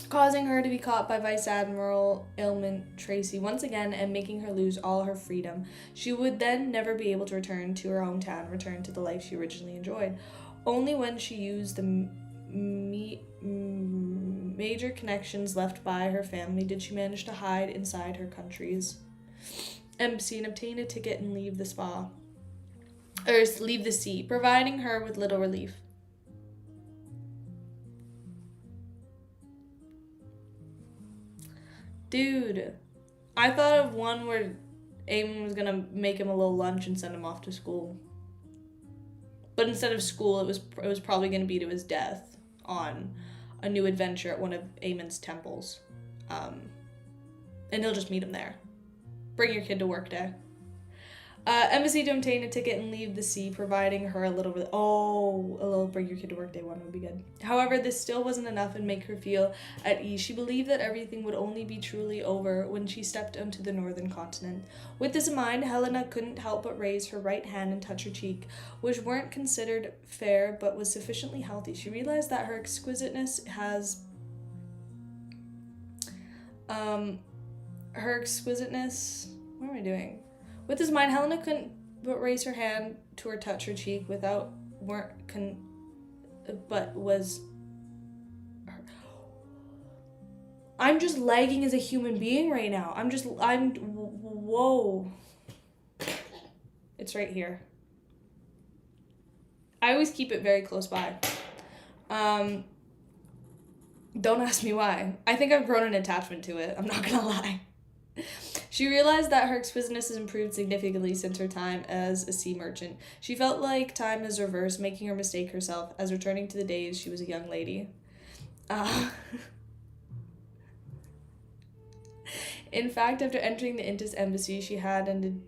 Speaker 1: causing her to be caught by Vice Admiral Aylment Tracy once again and making her lose all her freedom. She would then never be able to return to her hometown, return to the life she originally enjoyed. Only when she used the major connections left by her family did she manage to hide inside her country's embassy and obtain a ticket and leave the sea, providing her with little relief. Dude, I thought of one where Eamon was gonna make him a little lunch and send him off to school. But instead of school, it was probably gonna be to his death on a new adventure at one of Eamon's temples. And he'll just meet him there. Bring your kid to work day. Embassy to obtain a ticket and leave the sea, providing her a little bring your kid to work day one would be good. However, this still wasn't enough and make her feel at ease. She believed that everything would only be truly over when she stepped onto the northern continent. With this in mind, Helena couldn't help but raise her right hand and touch her cheek, which weren't considered fair but was sufficiently healthy. She realized that her exquisiteness what am I doing? With his mind, Helena couldn't but raise her hand to her touch her cheek I'm just lagging as a human being right now. Whoa. It's right here. I always keep it very close by. Don't ask me why. I think I've grown an attachment to it. I'm not gonna lie. She realized that her exquisiteness has improved significantly since her time as a sea merchant. She felt like time is reversed, making her mistake herself, as returning to the days she was a young lady. In fact, after entering the Inta's embassy, she had an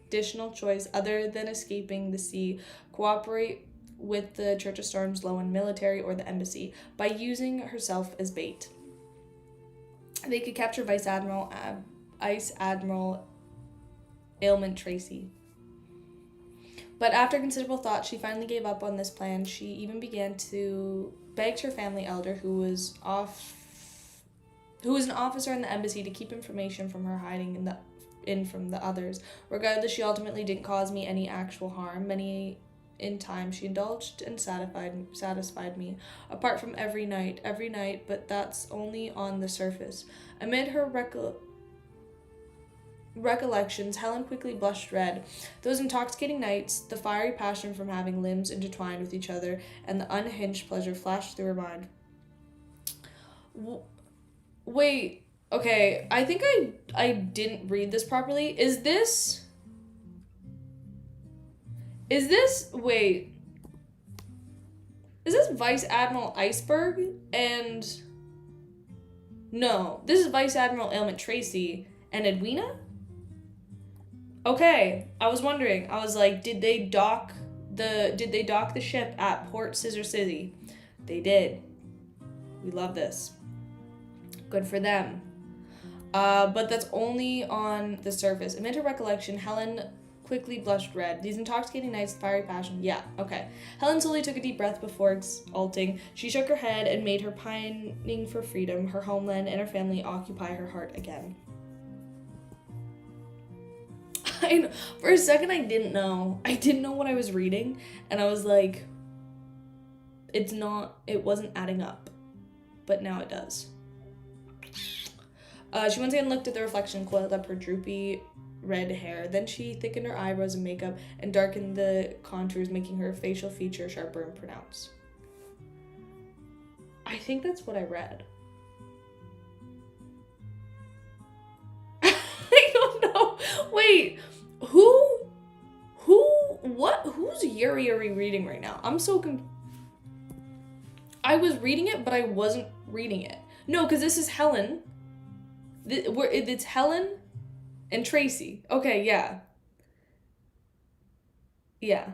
Speaker 1: additional choice other than escaping the sea: cooperate with the Church of Storm's Lowen military or the embassy by using herself as bait. They could capture Vice Admiral Aylment Tracy. But after considerable thought, she finally gave up on this plan. She even began to beg her family elder, who was an officer in the embassy, to keep information from her hiding from the others. Regardless, she ultimately didn't cause me any actual harm. Many in time she indulged and satisfied me, apart from every night, but that's only on the surface. Amid her recollections, Helen quickly blushed red. Those intoxicating nights, the fiery passion from having limbs intertwined with each other, and the unhinged pleasure flashed through her mind. Wait, okay, I think I didn't read this properly. Is this Vice Admiral Iceberg? And no, this is Vice Admiral Aylment Tracy and Edwina? Okay, I was wondering. I was like, did they dock the ship at Port Scissor City? They did. We love this. Good for them. But that's only on the surface. Amid her recollection, Helen quickly blushed red. These intoxicating nights, fiery passion. Yeah, okay. Helen slowly took a deep breath before exulting. She shook her head and made her pining for freedom, her homeland, and her family occupy her heart again. For a second, I didn't know what I was reading, and I was like, it wasn't adding up, but now it does. She once again looked at the reflection, coiled up her droopy red hair. Then she thickened her eyebrows and makeup and darkened the contours, making her facial feature sharper and pronounced. I think that's what I read. Wait, whose Yuri are we reading right now? I'm so I was reading it, but I wasn't reading it. No, because this is Helen. It's Helen and Tracy. Okay, yeah. Yeah.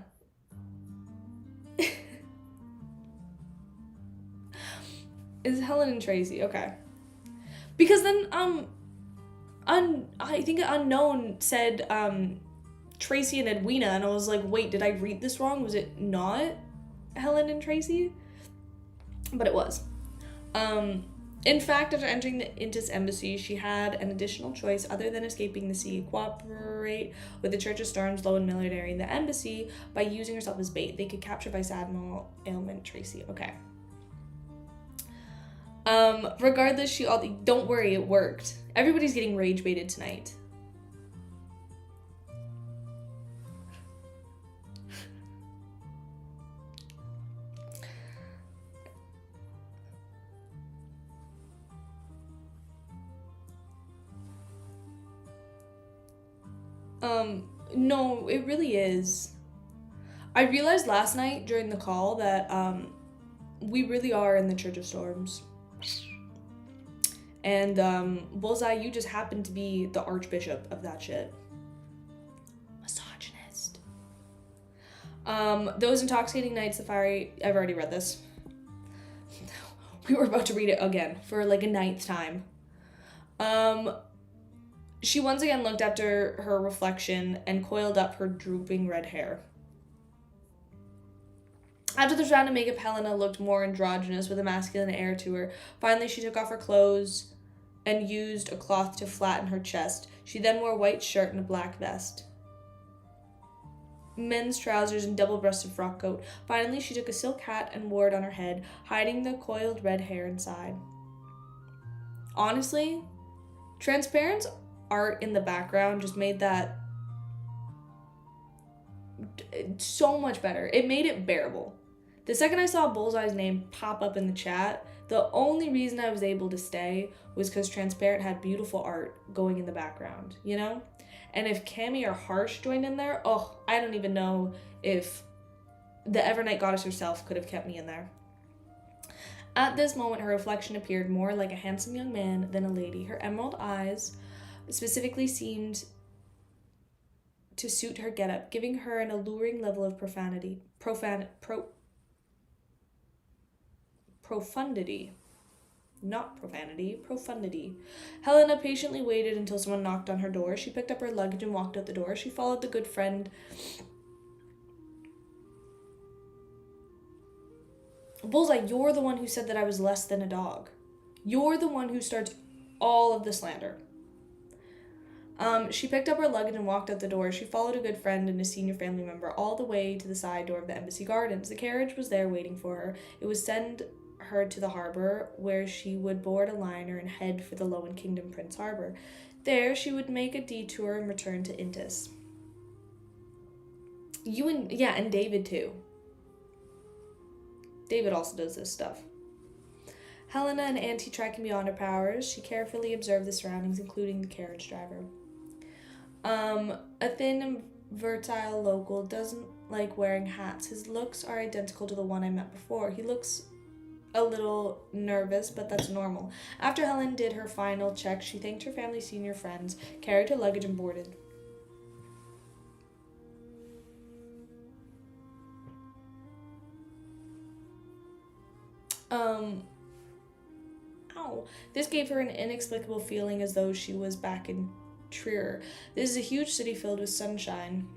Speaker 1: It's Helen and Tracy. Okay. Because then I think Unknown said Tracy and Edwina, and I was like, wait, did I read this wrong? Was it not Helen and Tracy? But it was. In fact, after entering the Intis embassy, she had an additional choice other than escaping the sea: cooperate with the Church of Storms, Low and military in the embassy by using herself as bait. They could capture Vice Admiral Ailment Tracy. Okay. Regardless, don't worry, it worked. Everybody's getting rage baited tonight. No, it really is. I realized last night during the call that, we really are in the Church of Storms. And, Bullseye, you just happen to be the archbishop of that shit. Misogynist. Those intoxicating nights, the fiery... I've already read this. We were about to read it again for like a 9th time. She once again looked after her reflection and coiled up her drooping red hair. After the round of makeup, Helena looked more androgynous with a masculine air to her. Finally, she took off her clothes and used a cloth to flatten her chest. She then wore a white shirt and a black vest, men's trousers, and double-breasted frock coat. Finally, she took a silk hat and wore it on her head, hiding the coiled red hair inside. Honestly, transparent art in the background just made that so much better. It made it bearable. The second I saw Bullseye's name pop up in the chat, the only reason I was able to stay was because Transparent had beautiful art going in the background, you know? And if Cammy or Harsh joined in there, I don't even know if the Evernight Goddess herself could have kept me in there. At this moment, her reflection appeared more like a handsome young man than a lady. Her emerald eyes specifically seemed to suit her getup, giving her an alluring level of profundity. Not profanity, profundity. Helena patiently waited until someone knocked on her door. She picked up her luggage and walked out the door. She followed the good friend. Bullseye, you're the one who said that I was less than a dog. You're the one who starts all of the slander. She picked up her luggage and walked out the door. She followed a good friend and a senior family member all the way to the side door of the embassy gardens. The carriage was there waiting for her. It would send her to the harbor, where she would board a liner and head for the Lowen Kingdom Prince Harbor. There, she would make a detour and return to Intis. And David too. David also does this stuff. Helena and Auntie tracking beyond her powers, she carefully observed the surroundings, including the carriage driver. A thin and versatile local doesn't like wearing hats. His looks are identical to the one I met before. He looks a little nervous, but that's normal. After Helen did her final check, she thanked her family, senior friends, carried her luggage, and boarded. This gave her an inexplicable feeling as though she was back in Trier. This is a huge city filled with sunshine.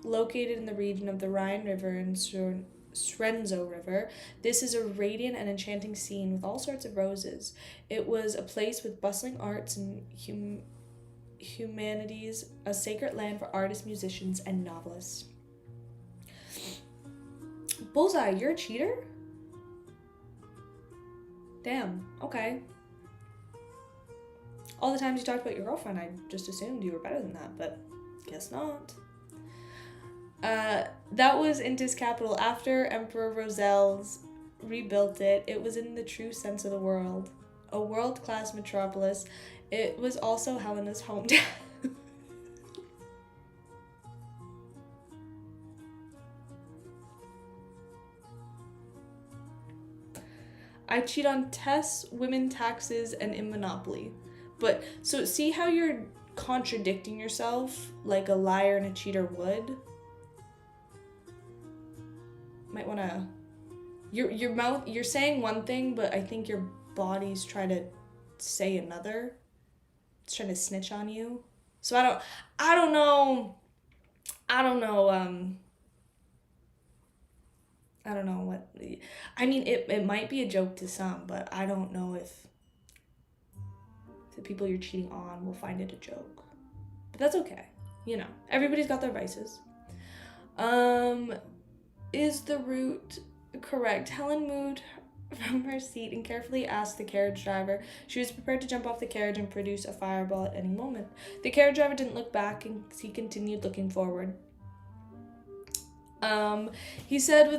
Speaker 1: Located in the region of the Rhine River and Srenzo River, this is a radiant and enchanting scene with all sorts of roses. It was a place with bustling arts and humanities, a sacred land for artists, musicians, and novelists. Bullseye, you're a cheater? Damn, okay. All the times you talked about your girlfriend, I just assumed you were better than that, but guess not. That was Intis capital. After Emperor Roselles rebuilt it, it was in the true sense of the world. A world-class metropolis. It was also Helena's hometown. I cheat on tests, women, taxes, and in Monopoly. But, so see how you're contradicting yourself like a liar and a cheater would? Might want to... Your mouth, you're saying one thing, but I think your body's trying to say another. It's trying to snitch on you. So I don't know, I don't know what, I mean, it might be a joke to some, but I don't know if the people you're cheating on will find it a joke. But that's okay. You know, everybody's got their vices. Is the route correct? Helen moved from her seat and carefully asked the carriage driver. She was prepared to jump off the carriage and produce a fireball at any moment. The carriage driver didn't look back, and he continued looking forward. He said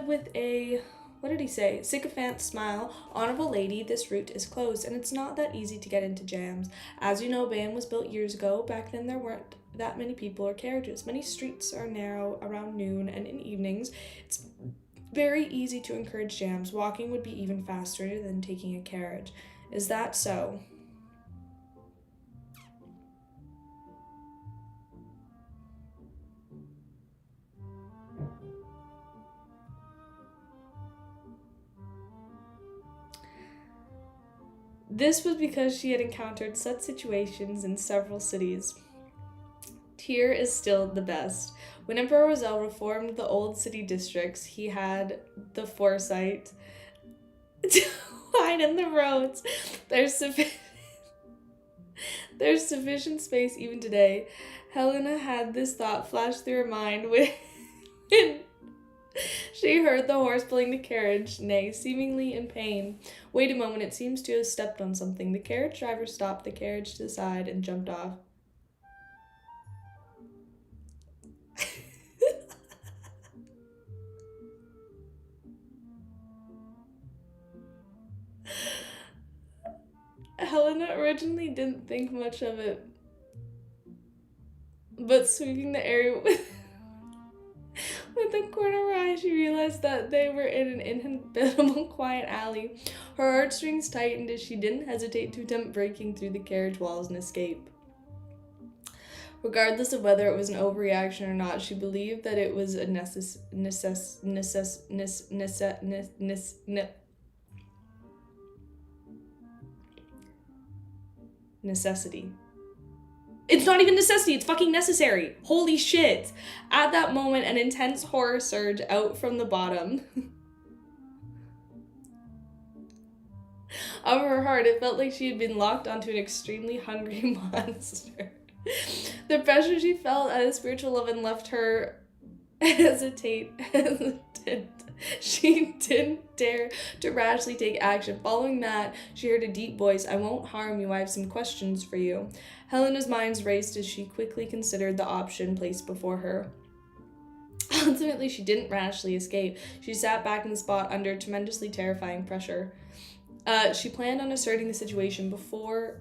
Speaker 1: with a, what did he say? Sycophant smile, "Honorable lady, this route is closed, and it's not that easy to get into jams. As you know, Ban was built years ago. Back then there weren't that many people or carriages. Many streets are narrow around noon, and in evenings it's very easy to encourage jams. Walking would be even faster than taking a carriage. Is that so?" This was because she had encountered such situations in several cities. Tyr is still the best. When Emperor Roselle reformed the old city districts, he had the foresight to widen the roads. There's sufficient space even today. Helena had this thought flash through her mind when she heard the horse pulling the carriage neigh, seemingly in pain. Wait a moment, it seems to have stepped on something. The carriage driver stopped the carriage to the side and jumped off. Helena originally didn't think much of it, but sweeping the area with the corner of her eye, she realized that they were in an inhabitable, quiet alley. Her heartstrings tightened as she didn't hesitate to attempt breaking through the carriage walls and escape. Regardless of whether it was an overreaction or not, she believed that it was a necessity. It's not even necessity, it's fucking necessary. Holy shit. At that moment, an intense horror surged out from the bottom of her heart. It felt like she had been locked onto an extremely hungry monster. The pressure she felt at a spiritual level left her hesitant. She didn't dare to rashly take action. Following that, she heard a deep voice. "I won't harm you. I have some questions for you." Helena's mind raced as she quickly considered the option placed before her. Ultimately, she didn't rashly escape. She sat back in the spot under tremendously terrifying pressure. She planned on assessing the situation before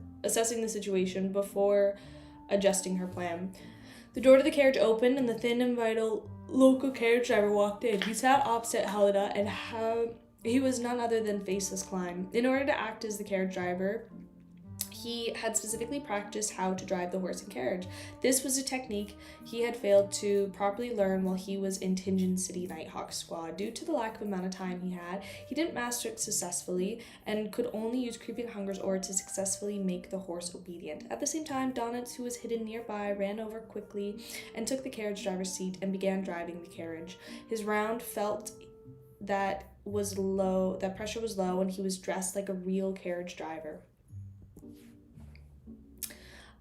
Speaker 1: adjusting her plan. The door to the carriage opened, and the thin and vital local carriage driver walked in. He sat opposite Helena, and he was none other than Faceless Klein. In order to act as the carriage driver, he had specifically practiced how to drive the horse and carriage. This was a technique he had failed to properly learn while he was in Tingen City Nighthawk Squad. Due to the lack of amount of time he didn't master it successfully and could only use creeping hunger's aura to successfully make the horse obedient. At the same time, Donitz, who was hidden nearby, ran over quickly and took the carriage driver's seat and began driving the carriage. His round felt that pressure was low, and he was dressed like a real carriage driver.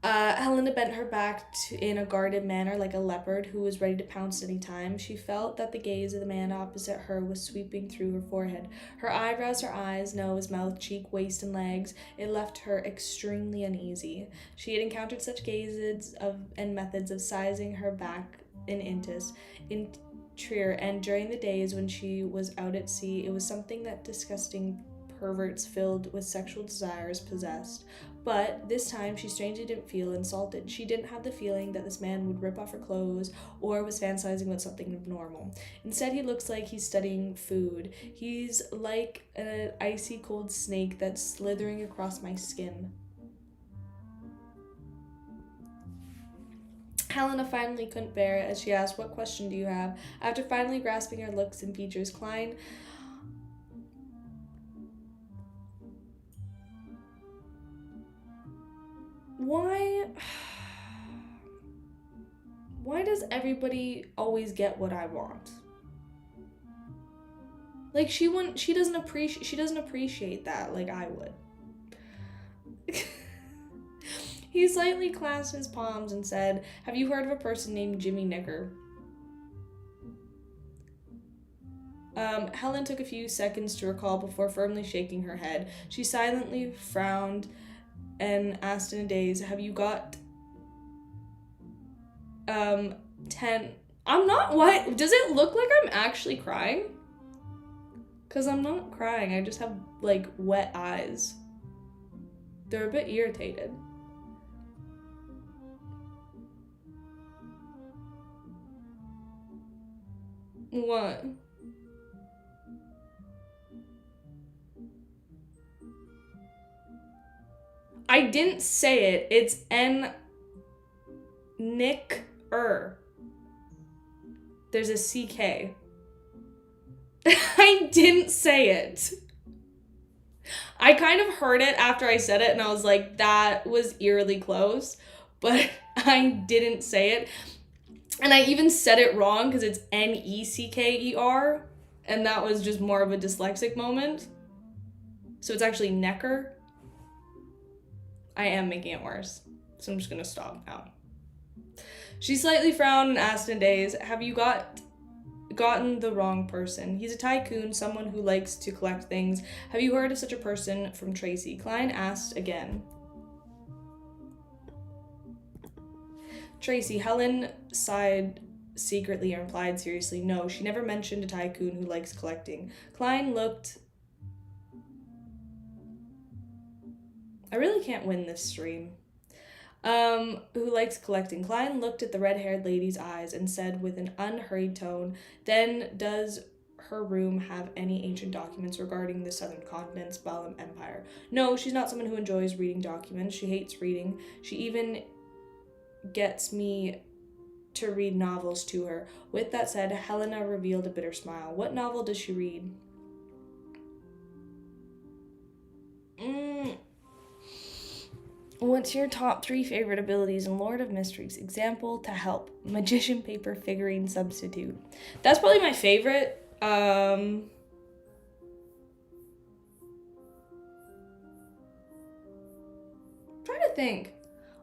Speaker 1: Helena bent her back in a guarded manner like a leopard who was ready to pounce at any time. She felt that the gaze of the man opposite her was sweeping through her forehead. Her eyebrows, her eyes, nose, mouth, cheek, waist, and legs. It left her extremely uneasy. She had encountered such gazes and methods of sizing her back in Trier, and during the days when she was out at sea, it was something that disgusting perverts filled with sexual desires possessed. But this time, she strangely didn't feel insulted. She didn't have the feeling that this man would rip off her clothes or was fantasizing about something abnormal. Instead, he looks like he's studying food. He's like an icy cold snake that's slithering across my skin. Helena finally couldn't bear it as she asked, "What question do you have?" After finally grasping her looks and features, Klein Why does everybody always get what I want? Like she doesn't appreciate that like I would. He slightly clasped his palms and said, "Have you heard of a person named Jimmy Knicker?" Helen took a few seconds to recall before firmly shaking her head. She silently frowned and asked in a daze, "Have you got 10?" I'm not, what? Does it look like I'm actually crying? Because I'm not crying. I just have, like, wet eyes. They're a bit irritated. What? I didn't say it. It's Nick-er. There's a CK. I didn't say it. I kind of heard it after I said it and I was like, that was eerily close, but I didn't say it. And I even said it wrong because it's Necker, and that was just more of a dyslexic moment. So it's actually Necker. I am making it worse, so I'm just gonna stop now. She slightly frowned and asked in a daze, "Have you gotten the wrong person? He's a tycoon, someone who likes to collect things. Have you heard of such a person from Tracy?" Klein asked again. Tracy. Helen sighed secretly and replied seriously, "No, she never mentioned a tycoon who likes collecting." Klein looked... I really can't win this stream. Who likes collecting. Klein looked at the red-haired lady's eyes and said with an unhurried tone, "Then does her room have any ancient documents regarding the southern continent's Balam Empire?" "No, she's not someone who enjoys reading documents. She hates reading. She even gets me to read novels to her." With that said, Helena revealed a bitter smile. "What novel does she read?" "What's your top 3 favorite abilities in Lord of Mysteries? Example to help. Magician paper figurine substitute." That's probably my favorite. I'm trying to think.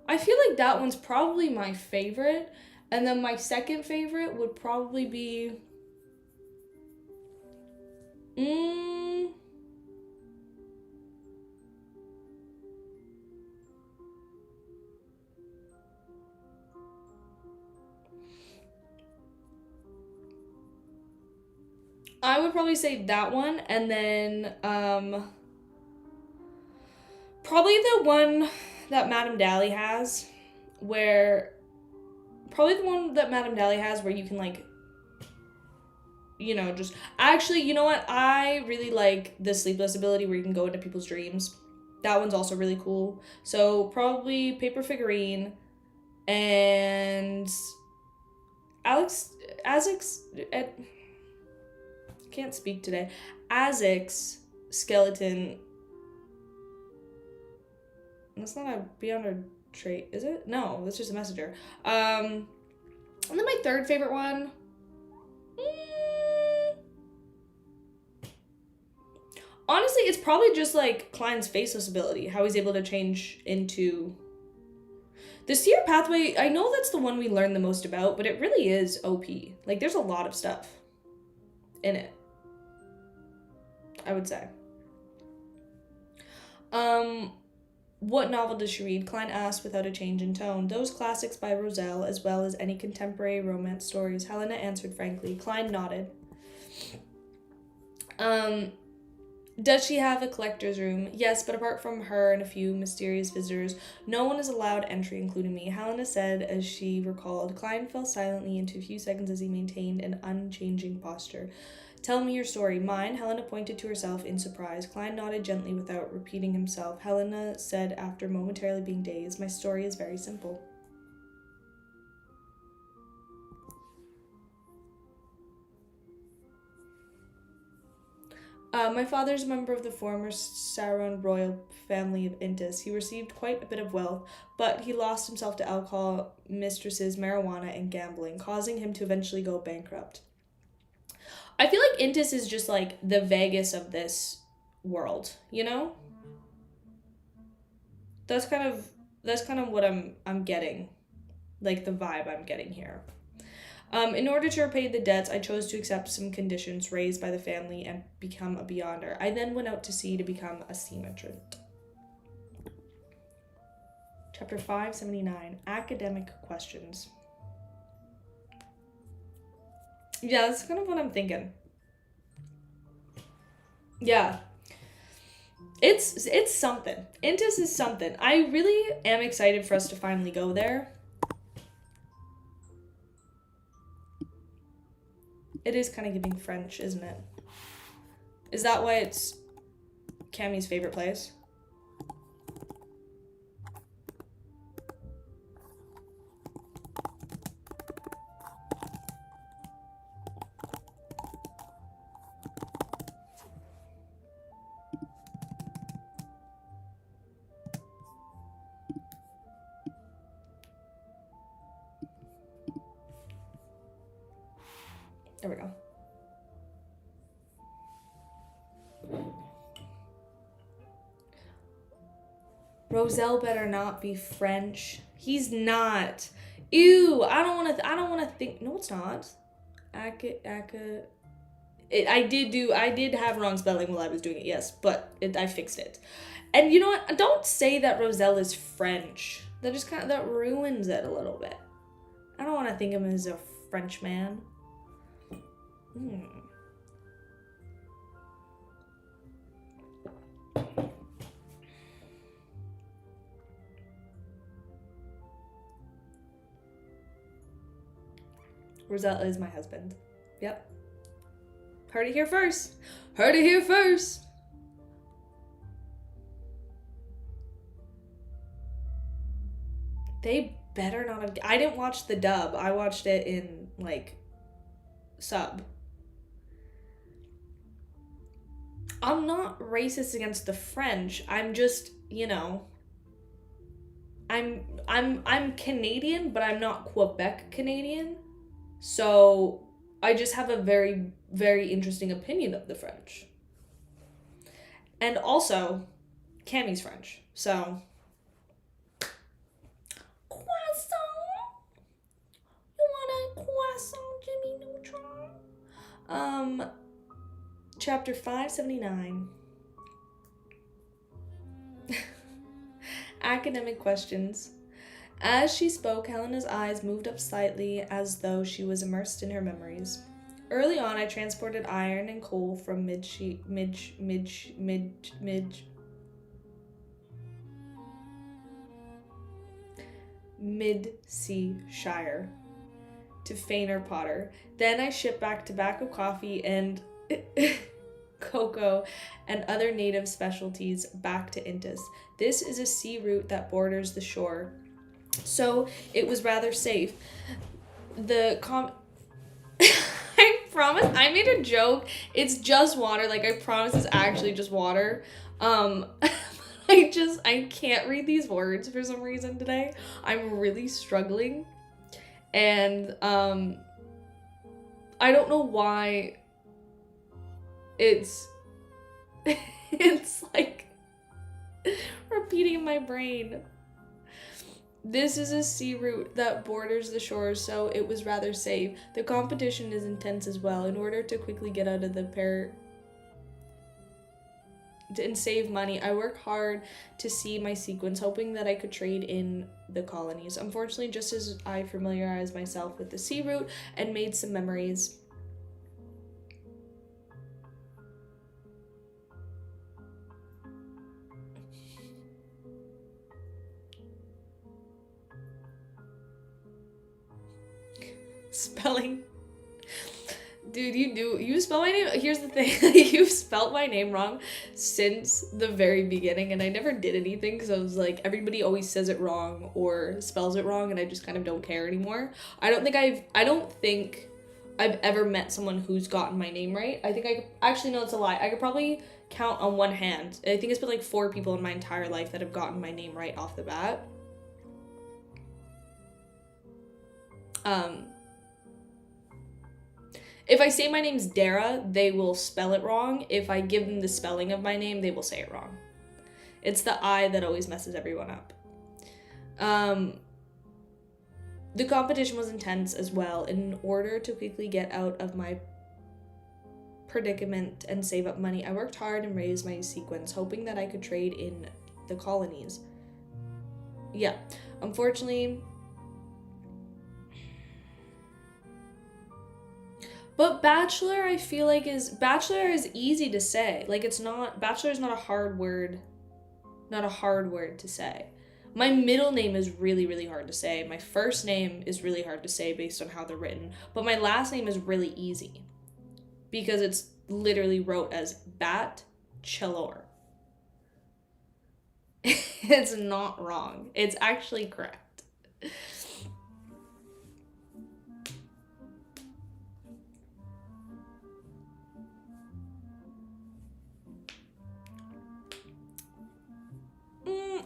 Speaker 1: I feel like that one's probably my favorite. And then my second favorite would probably be... I would probably say that one, and then probably the one that Madame Dally has, where you can, like, you know, just... Actually, you know what? I really like the sleepless ability where you can go into people's dreams. That one's also really cool. So probably paper figurine and can't speak today. Azic's skeleton. That's not a beyond a trait, is it? No, that's just a messenger. And then my third favorite one. Honestly, it's probably just like Klein's faceless ability, how he's able to change into... The Seer Pathway, I know that's the one we learn the most about, but it really is OP. Like, there's a lot of stuff in it, I would say. What novel does she read? Klein asked without a change in tone. Those classics by Roselle, as well as any contemporary romance stories. Helena answered frankly. Klein nodded. Does she have a collector's room? Yes, but apart from her and a few mysterious visitors, no one is allowed entry, including me. Helena said as she recalled. Klein fell silently into a few seconds as he maintained an unchanging posture. Tell me your story. Mine? Helena pointed to herself in surprise. Klein nodded gently without repeating himself. Helena said after momentarily being dazed, my story is very simple. My father is a member of the former Sauron royal family of Intis. He received quite a bit of wealth, but he lost himself to alcohol, mistresses, marijuana, and gambling, causing him to eventually go bankrupt. I feel like Intis is just like the Vegas of this world, you know? That's kind of what I'm getting, like the vibe I'm getting here. In order to repay the debts, I chose to accept some conditions raised by the family and become a beyonder. I then went out to sea to become a sea merchant. Chapter 579, Academic Questions. Yeah, that's kind of what I'm thinking. Yeah. It's something. Intis is something. I really am excited for us to finally go there. It is kind of giving French, isn't it? Is that why it's Cammie's favorite place? There we go. Roselle better not be French. He's not. Ew, I don't want to think. No, it's not. I did have wrong spelling while I was doing it, yes, but I fixed it. And you know what? Don't say that Roselle is French. That ruins it a little bit. I don't want to think of him as a French man. Roselle is my husband. Yep. Heard it here first. Heard it here first. They better not have. I didn't watch the dub. I watched it in, like, sub. I'm not racist against the French. I'm just, you know, I'm Canadian, but I'm not Quebec Canadian. So I just have a very, very interesting opinion of the French. And also, Cammie's French. So croissant? You want a croissant, Jimmy Neutron? Chapter 579. Academic questions. As she spoke, Helena's eyes moved up slightly as though she was immersed in her memories. Early on, I transported iron and coal from Mid-Sea Shire to Fainer Potter. Then I shipped back tobacco, coffee, and cocoa and other native specialties back to Intis. This is a sea route that borders the shore, so it was rather safe. I promise, I made a joke. It's just water. Like, I promise it's actually just water. I can't read these words for some reason today. I'm really struggling. And, I don't know why it's like repeating in my brain. This is a sea route that borders the shore, so it was rather safe. The competition is intense as well. In order to quickly get out of the and save money, I worked hard to see my sequence, hoping that I could trade in the colonies. Unfortunately, just as I familiarized myself with the sea route and made some memories, spelling. Dude, you spell my name. Here's the thing. You've spelled my name wrong since the very beginning, and I never did anything because I was like, everybody always says it wrong or spells it wrong, and I just kind of don't care anymore. I don't think I've ever met someone who's gotten my name right. I think actually, no, it's a lie. I could probably count on one hand. I think it's been like 4 people in my entire life that have gotten my name right off the bat. If I say my name's Dara, they will spell it wrong. If I give them the spelling of my name, they will say it wrong. It's the I that always messes everyone up. The competition was intense as well. In order to quickly get out of my predicament and save up money, I worked hard and raised my sequins, hoping that I could trade in the colonies. Yeah, unfortunately... But bachelor, I feel like bachelor is easy to say. Like, bachelor is not a hard word to say. My middle name is really, really hard to say. My first name is really hard to say based on how they're written. But my last name is really easy because it's literally wrote as Bat-chelor. It's not wrong. It's actually correct.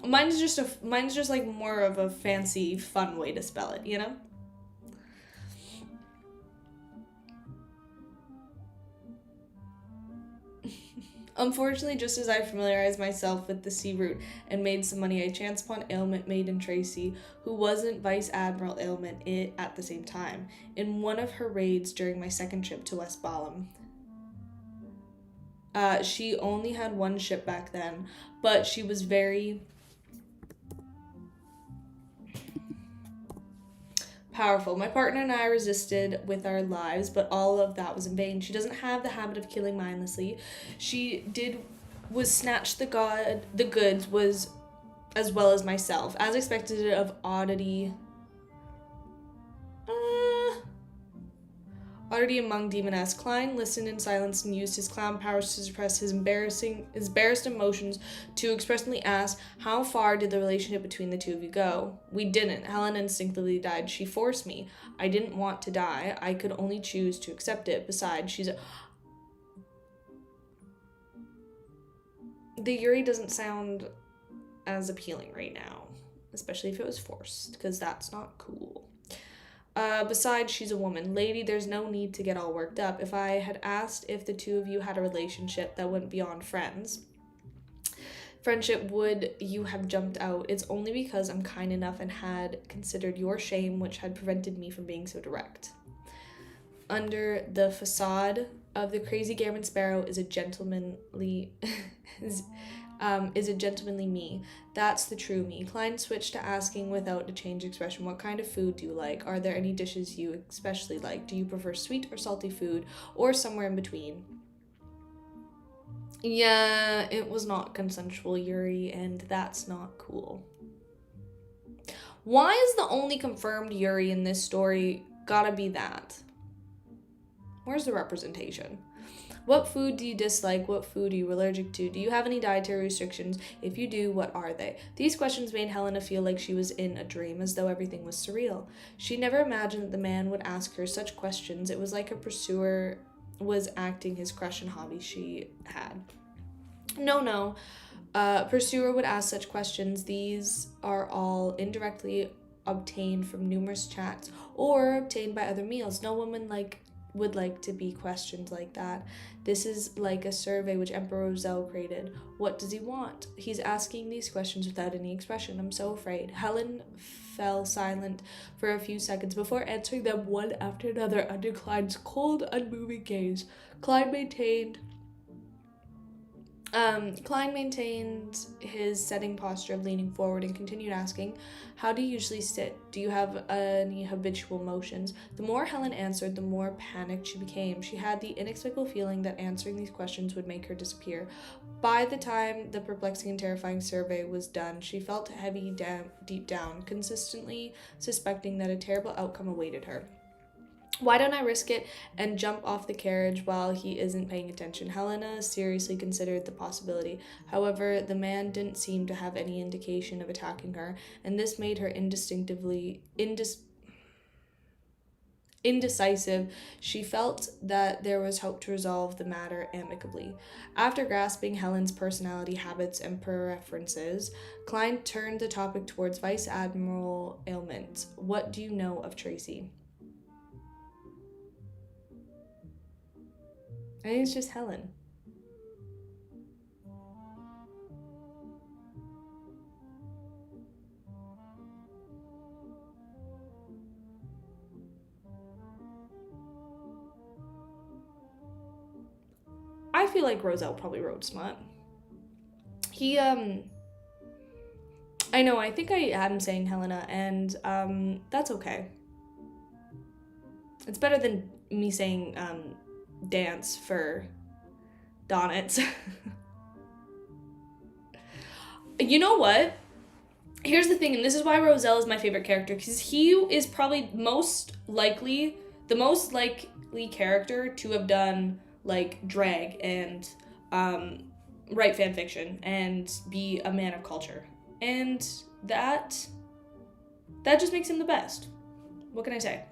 Speaker 1: Mine's just like more of a fancy, fun way to spell it, you know? Unfortunately, just as I familiarized myself with the sea route and made some money, I chanced upon Ailment Maiden Tracy, who wasn't Vice Admiral Ailment at the same time, in one of her raids during my second trip to West Balam. She only had one ship back then, but she was very powerful. My partner and I resisted with our lives, but all of that was in vain. She doesn't have the habit of killing mindlessly. Was snatched the goods was as well as myself, as expected of oddity among demoness. Klein listened in silence and used his clown powers to suppress his embarrassed emotions to expressly ask, how far did the relationship between the two of you go? We didn't. Helen instinctively died. She forced me. I didn't want to die. I could only choose to accept it. Besides, the Yuri doesn't sound as appealing right now, especially if it was forced, because that's not cool. Besides, she's a woman. Lady, there's no need to get all worked up. If I had asked if the two of you had a relationship that went beyond friendship, would you have jumped out? It's only because I'm kind enough and had considered your shame which had prevented me from being so direct. Under the facade of the crazy Gammon Sparrow is a gentlemanly me. That's the true me. Klein switched to asking without a changed expression, what kind of food do you like? Are there any dishes you especially like? Do you prefer sweet or salty food, or somewhere in between? Yeah, it was not consensual, Yuri, and that's not cool. Why is the only confirmed Yuri in this story gotta be that? Where's the representation? What food do you dislike? What food are you allergic to? Do you have any dietary restrictions? If you do, what are they? These questions made Helena feel like she was in a dream, as though everything was surreal. She never imagined that the man would ask her such questions. It was like a pursuer was acting his crush and hobby she had. No. Pursuer would ask such questions. These are all indirectly obtained from numerous chats or obtained by other meals. No woman would like to be questioned like that. This is like a survey which Emperor Roselle created. What does he want? He's asking these questions without any expression. I'm so afraid. Helen fell silent for a few seconds before answering them one after another under Klein's cold, unmoving gaze. Klein maintained his setting posture of leaning forward and continued asking, how do you usually sit? Do you have any habitual motions? The more Helen answered, the more panicked she became. She had the inexplicable feeling that answering these questions would make her disappear. By the time the perplexing and terrifying survey was done, she felt heavy deep down, consistently suspecting that a terrible outcome awaited her. Why don't I risk it and jump off the carriage while he isn't paying attention? Helena seriously considered the possibility. However, the man didn't seem to have any indication of attacking her, and this made her indecisive. She felt that there was hope to resolve the matter amicably. After grasping Helen's personality, habits, and preferences, Klein turned the topic towards Vice Admiral Ailment. What do you know of Tracy? I think it's just Helen. I feel like Roselle probably wrote smut. He, I know, I think I am saying Helena, and, that's okay. It's better than me saying, dance for Donitz. You know what? Here's the thing, and this is why Roselle is my favorite character, because he is probably the most likely character to have done, like, drag and, write fan fiction and be a man of culture. And that just makes him the best. What can I say?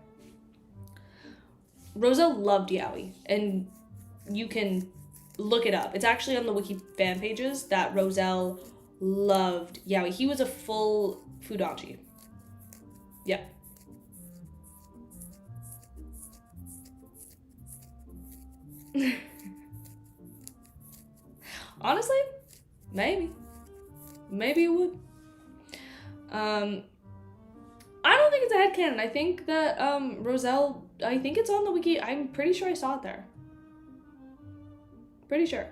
Speaker 1: Roselle loved Yaoi, and you can look it up. It's actually on the wiki fan pages that Roselle loved Yaoi. He was a full Fudanchi. Yeah. Honestly, maybe it would. I don't think it's a headcanon. I think that Roselle, I think it's on the wiki. I'm pretty sure I saw it there. Pretty sure.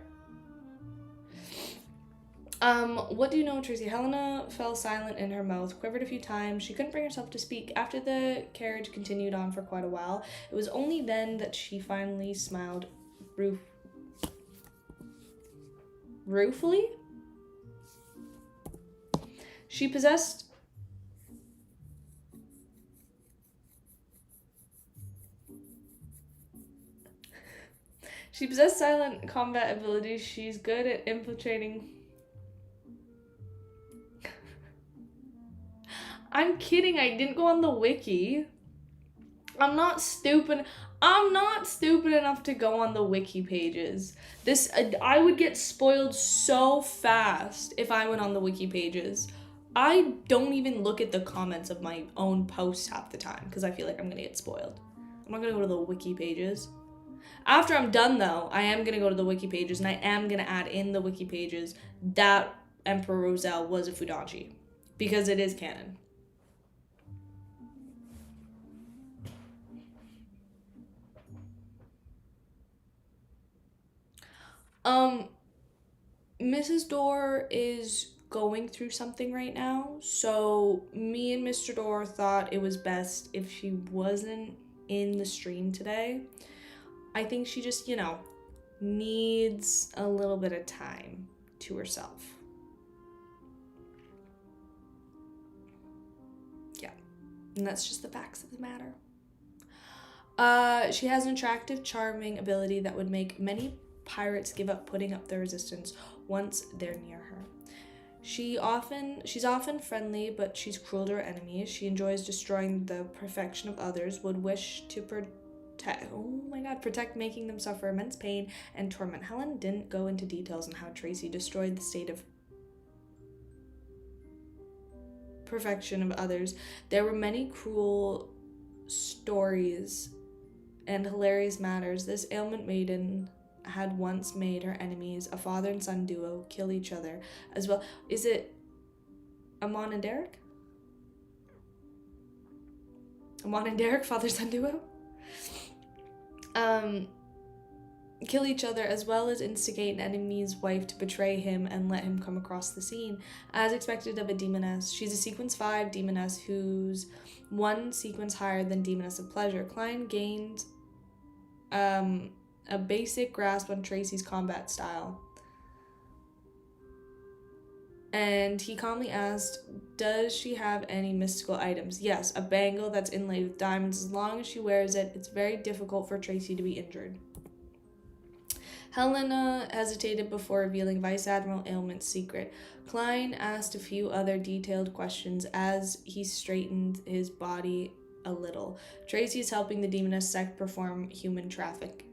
Speaker 1: What do you know, Tracy? Helena fell silent in her mouth, quivered a few times. She couldn't bring herself to speak. After the carriage continued on for quite a while, it was only then that she finally smiled ruefully. She possessed silent combat abilities. She's good at infiltrating. I'm kidding, I didn't go on the wiki. I'm not stupid enough to go on the wiki pages. I would get spoiled so fast if I went on the wiki pages. I don't even look at the comments of my own posts half the time because I feel like I'm gonna get spoiled. I'm not gonna go to the wiki pages. After I'm done though, I am gonna go to the wiki pages and I am gonna add in the wiki pages that Emperor Roselle was a Fudanchi because it is canon. Mrs. Dorr is going through something right now, so me and Mr. Dorr thought it was best if she wasn't in the stream today. I think she just, needs a little bit of time to herself. Yeah, and that's just the facts of the matter. She has an attractive, charming ability that would make many pirates give up putting up their resistance once they're near her. She's often friendly, but she's cruel to her enemies. She enjoys destroying the perfection of others, would wish to protect making them suffer immense pain and torment. Helen didn't go into details on how Tracy destroyed the state of perfection of others. There were many cruel stories and hilarious matters. This ailment maiden had once made her enemies, a father and son duo, kill each other as well. Is it Amon and Derek? Amon and Derek, father-son duo? Kill each other as well as instigate an enemy's wife to betray him and let him come across the scene. As expected of a demoness, she's a sequence 5 demoness who's one sequence higher than demoness of pleasure. Klein gained a basic grasp on Tracy's combat style And he calmly asked, does she have any mystical items? Yes, a bangle that's inlaid with diamonds. As long as she wears it, it's very difficult for Tracy to be injured. Helena hesitated before revealing Vice Admiral Ailment's secret. Klein asked a few other detailed questions as he straightened his body a little. Tracy is helping the demoness sect perform human traffic.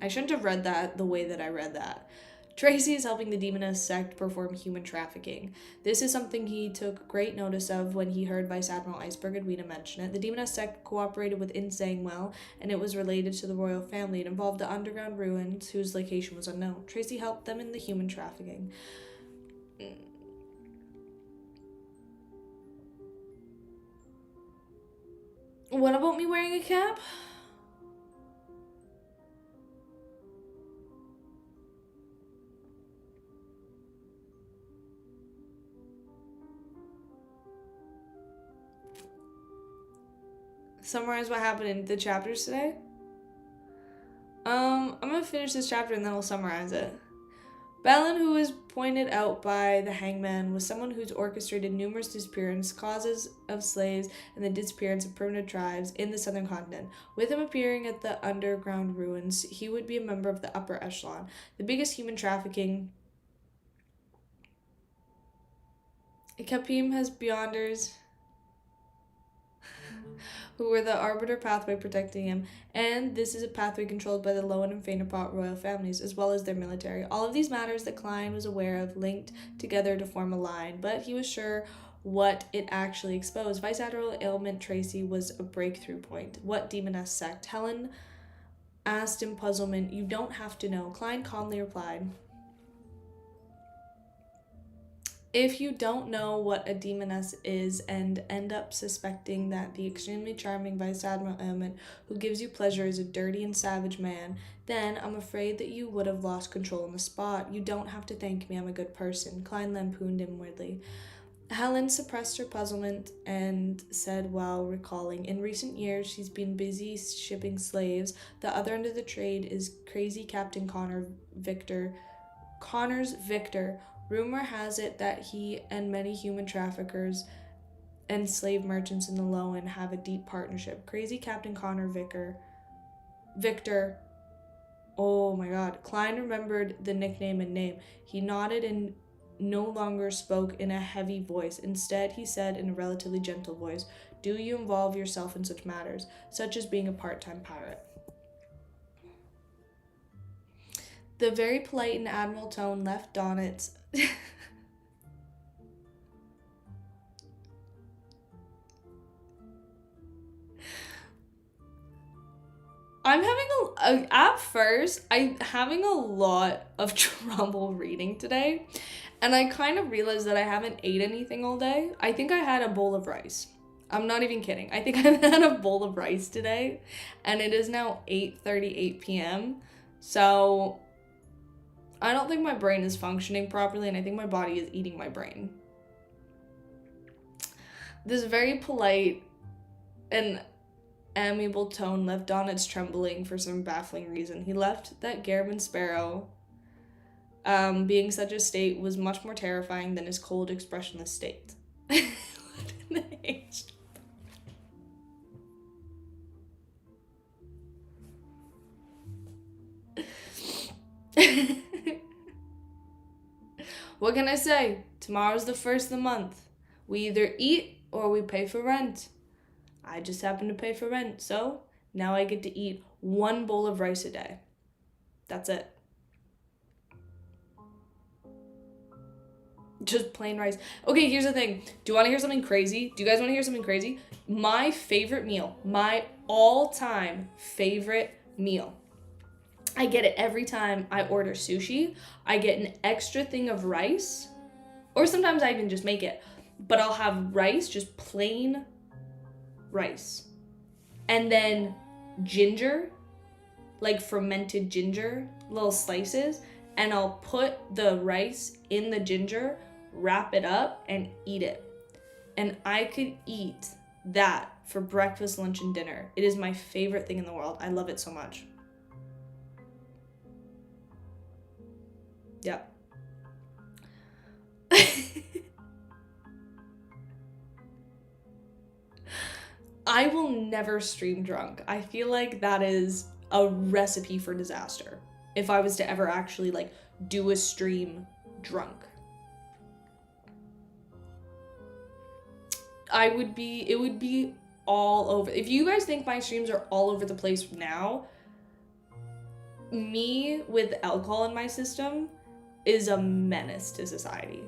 Speaker 1: I shouldn't have read that the way that I read that. Tracy is helping the demoness sect perform human trafficking. This is something he took great notice of when he heard Vice Admiral Iceberg Edwina mention it. The demoness sect cooperated with Insane well, and it was related to the royal family. It involved the underground ruins, whose location was unknown. Tracy helped them in the human trafficking. What about me wearing a cap? Summarize what happened in the chapters today. I'm gonna finish this chapter and then I'll summarize it. Balin, who was pointed out by the hangman, was someone who's orchestrated numerous disappearances, causes of slaves, and the disappearance of primitive tribes in the southern continent. With him appearing at the underground ruins, he would be a member of the upper echelon. The biggest human trafficking. Capim has Beyonders, who were the arbiter pathway protecting him, and this is a pathway controlled by the Lowen and Fainapot royal families, as well as their military. All of these matters that Klein was aware of linked together to form a line, but he was sure what it actually exposed. Vice Admiral Ailment Tracy was a breakthrough point. What demoness sect? Helen asked in puzzlement. You don't have to know. Klein calmly replied, if you don't know what a demoness is and end up suspecting that the extremely charming Vice Admiral Ailment who gives you pleasure is a dirty and savage man, then I'm afraid that you would have lost control on the spot. You don't have to thank me, I'm a good person. Klein lampooned inwardly. Helen suppressed her puzzlement and said while recalling, in recent years she's been busy shipping slaves. The other end of the trade is crazy Captain Connor's Victor. Rumor has it that he and many human traffickers and slave merchants in the Lowen have a deep partnership. Crazy Captain Connor Victor. Oh my god. Klein remembered the nickname and name. He nodded and no longer spoke in a heavy voice. Instead, he said in a relatively gentle voice, do you involve yourself in such matters, such as being a part-time pirate? The very polite and admiral tone left Donnet's I'm having a lot of trouble reading today, and I kind of realized that I haven't ate anything all day. I think I had a bowl of rice. I'm not even kidding. I think I've had a bowl of rice today, and it is now 8:38 p.m. So I don't think my brain is functioning properly, and I think my body is eating my brain. This very polite and amiable tone left Donnet's trembling for some baffling reason. He left that Garamond Sparrow being such a state was much more terrifying than his cold, expressionless state. What can I say? Tomorrow's the first of the month. We either eat or we pay for rent. I just happen to pay for rent, so now I get to eat one bowl of rice a day. That's it. Just plain rice. Okay, here's the thing. Do you want to hear something crazy? Do you guys want to hear something crazy? My favorite meal, my all-time favorite meal. I get it every time I order sushi. I get an extra thing of rice, or sometimes I even just make it. But I'll have rice, just plain rice. And then ginger, like fermented ginger, little slices. And I'll put the rice in the ginger, wrap it up, and eat it. And I could eat that for breakfast, lunch, and dinner. It is my favorite thing in the world. I love it so much. Yeah. I will never stream drunk. I feel like that is a recipe for disaster if I was to ever actually like do a stream drunk. It would be all over. If you guys think my streams are all over the place now, me with alcohol in my system is a menace to society.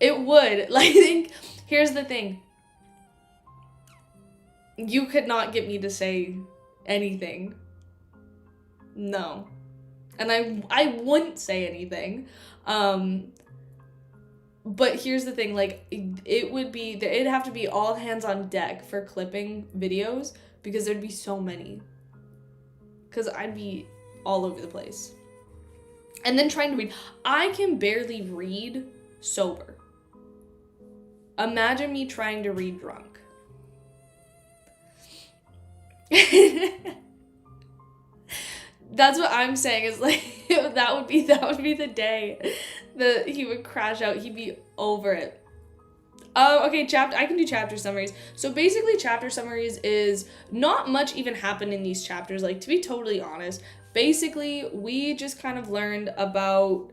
Speaker 1: It would. Like, I think, here's the thing. You could not get me to say anything. No. And I wouldn't say anything. But here's the thing, like, it'd have to be all hands on deck for clipping videos because there'd be so many. Because I'd be all over the place. And then trying to read. I can barely read sober. Imagine me trying to read drunk. That's what I'm saying is like that would be the day that he would crash out. He'd be over it. Okay, I can do chapter summaries. So basically chapter summaries is not much even happened in these chapters. Like, to be totally honest, basically we just kind of learned about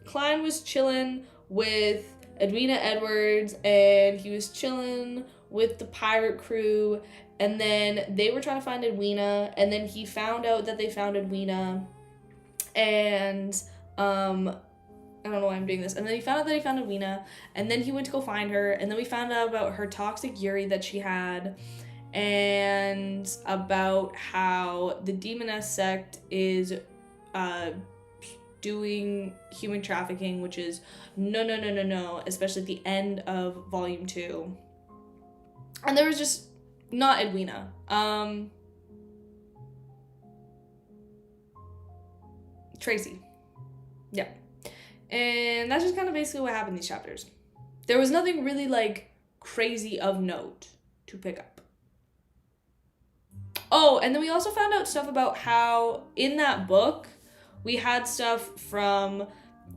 Speaker 1: Klein was chilling with Edwina Edwards and he was chilling with the pirate crew, and then they were trying to find Edwina, and then he found out that they found Edwina, and I don't know why I'm doing this. And then he found out that he found Edwina, and then he went to go find her, and then we found out about her toxic Yuri that she had, and about how the Demoness sect is doing human trafficking, which is no, especially at the end of volume 2. And there was just not Edwina. Tracy. Yeah. And that's just kind of basically what happened in these chapters. There was nothing really like crazy of note to pick up. Oh, and then we also found out stuff about how in that book we had stuff from,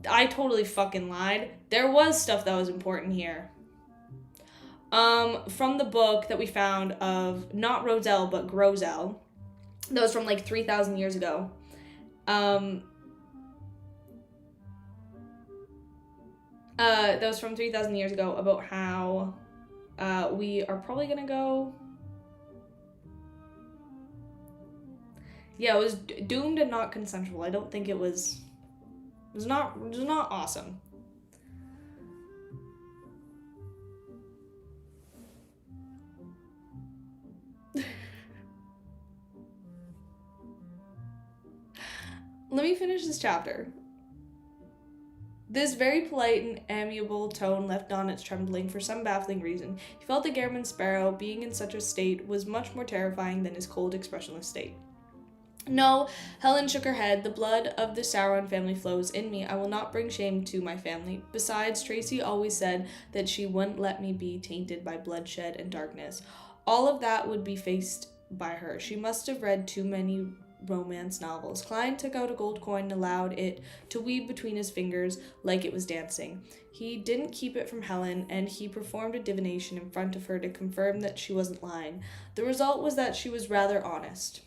Speaker 1: I totally fucking lied. There was stuff that was important here. From the book that we found of not Roselle but Groselle. That was from like 3,000 years ago. That was from 3,000 years ago about how we are probably gonna go. Yeah, it was doomed and not consensual. I don't think it was. It was not awesome. Let me finish this chapter. This very polite and amiable tone left Donnet trembling for some baffling reason. He felt the Gairman Sparrow, being in such a state, was much more terrifying than his cold, expressionless state. No, Helen shook her head. The blood of the Sauron family flows in me. I will not bring shame to my family. Besides, Tracy always said that she wouldn't let me be tainted by bloodshed and darkness. All of that would be faced by her. She must have read too many romance novels. Klein took out a gold coin and allowed it to weave between his fingers like it was dancing. He didn't keep it from Helen, and he performed a divination in front of her to confirm that she wasn't lying. The result was that she was rather honest.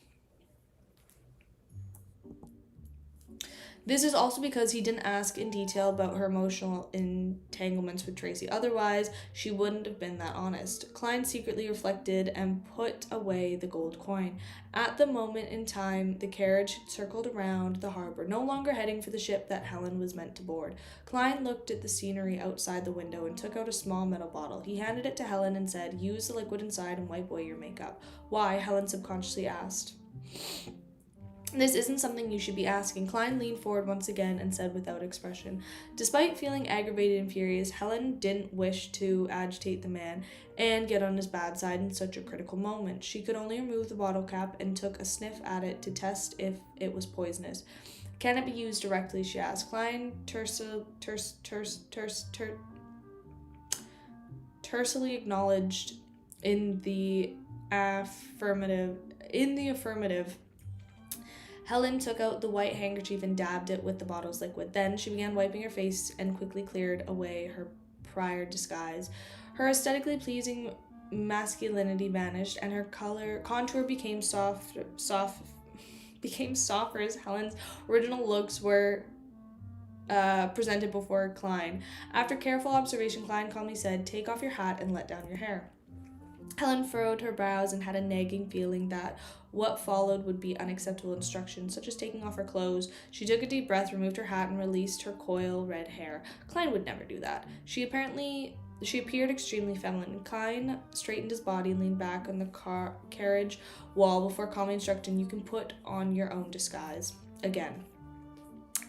Speaker 1: This is also because he didn't ask in detail about her emotional entanglements with Tracy. Otherwise, she wouldn't have been that honest. Klein secretly reflected and put away the gold coin. At the moment in time, the carriage had circled around the harbor, no longer heading for the ship that Helen was meant to board. Klein looked at the scenery outside the window and took out a small metal bottle. He handed it to Helen and said, "Use the liquid inside and wipe away your makeup." "Why?" Helen subconsciously asked. "This isn't something you should be asking." Klein leaned forward once again and said without expression. Despite feeling aggravated and furious, Helen didn't wish to agitate the man and get on his bad side in such a critical moment. She could only remove the bottle cap and took a sniff at it to test if it was poisonous. "Can it be used directly?" she asked. Klein tersely acknowledged in the affirmative. Helen took out the white handkerchief and dabbed it with the bottle's liquid. Then she began wiping her face and quickly cleared away her prior disguise. Her aesthetically pleasing masculinity vanished, and her contour became softer as Helen's original looks were presented before Klein. After careful observation, Klein calmly said, "Take off your hat and let down your hair." Helen furrowed her brows and had a nagging feeling that what followed would be unacceptable instructions, such as taking off her clothes. She took a deep breath, removed her hat, and released her coil red hair. Klein would never do that. She appeared extremely feminine. Klein straightened his body and leaned back on the carriage wall before calmly instructing, "You can put on your own disguise." Again.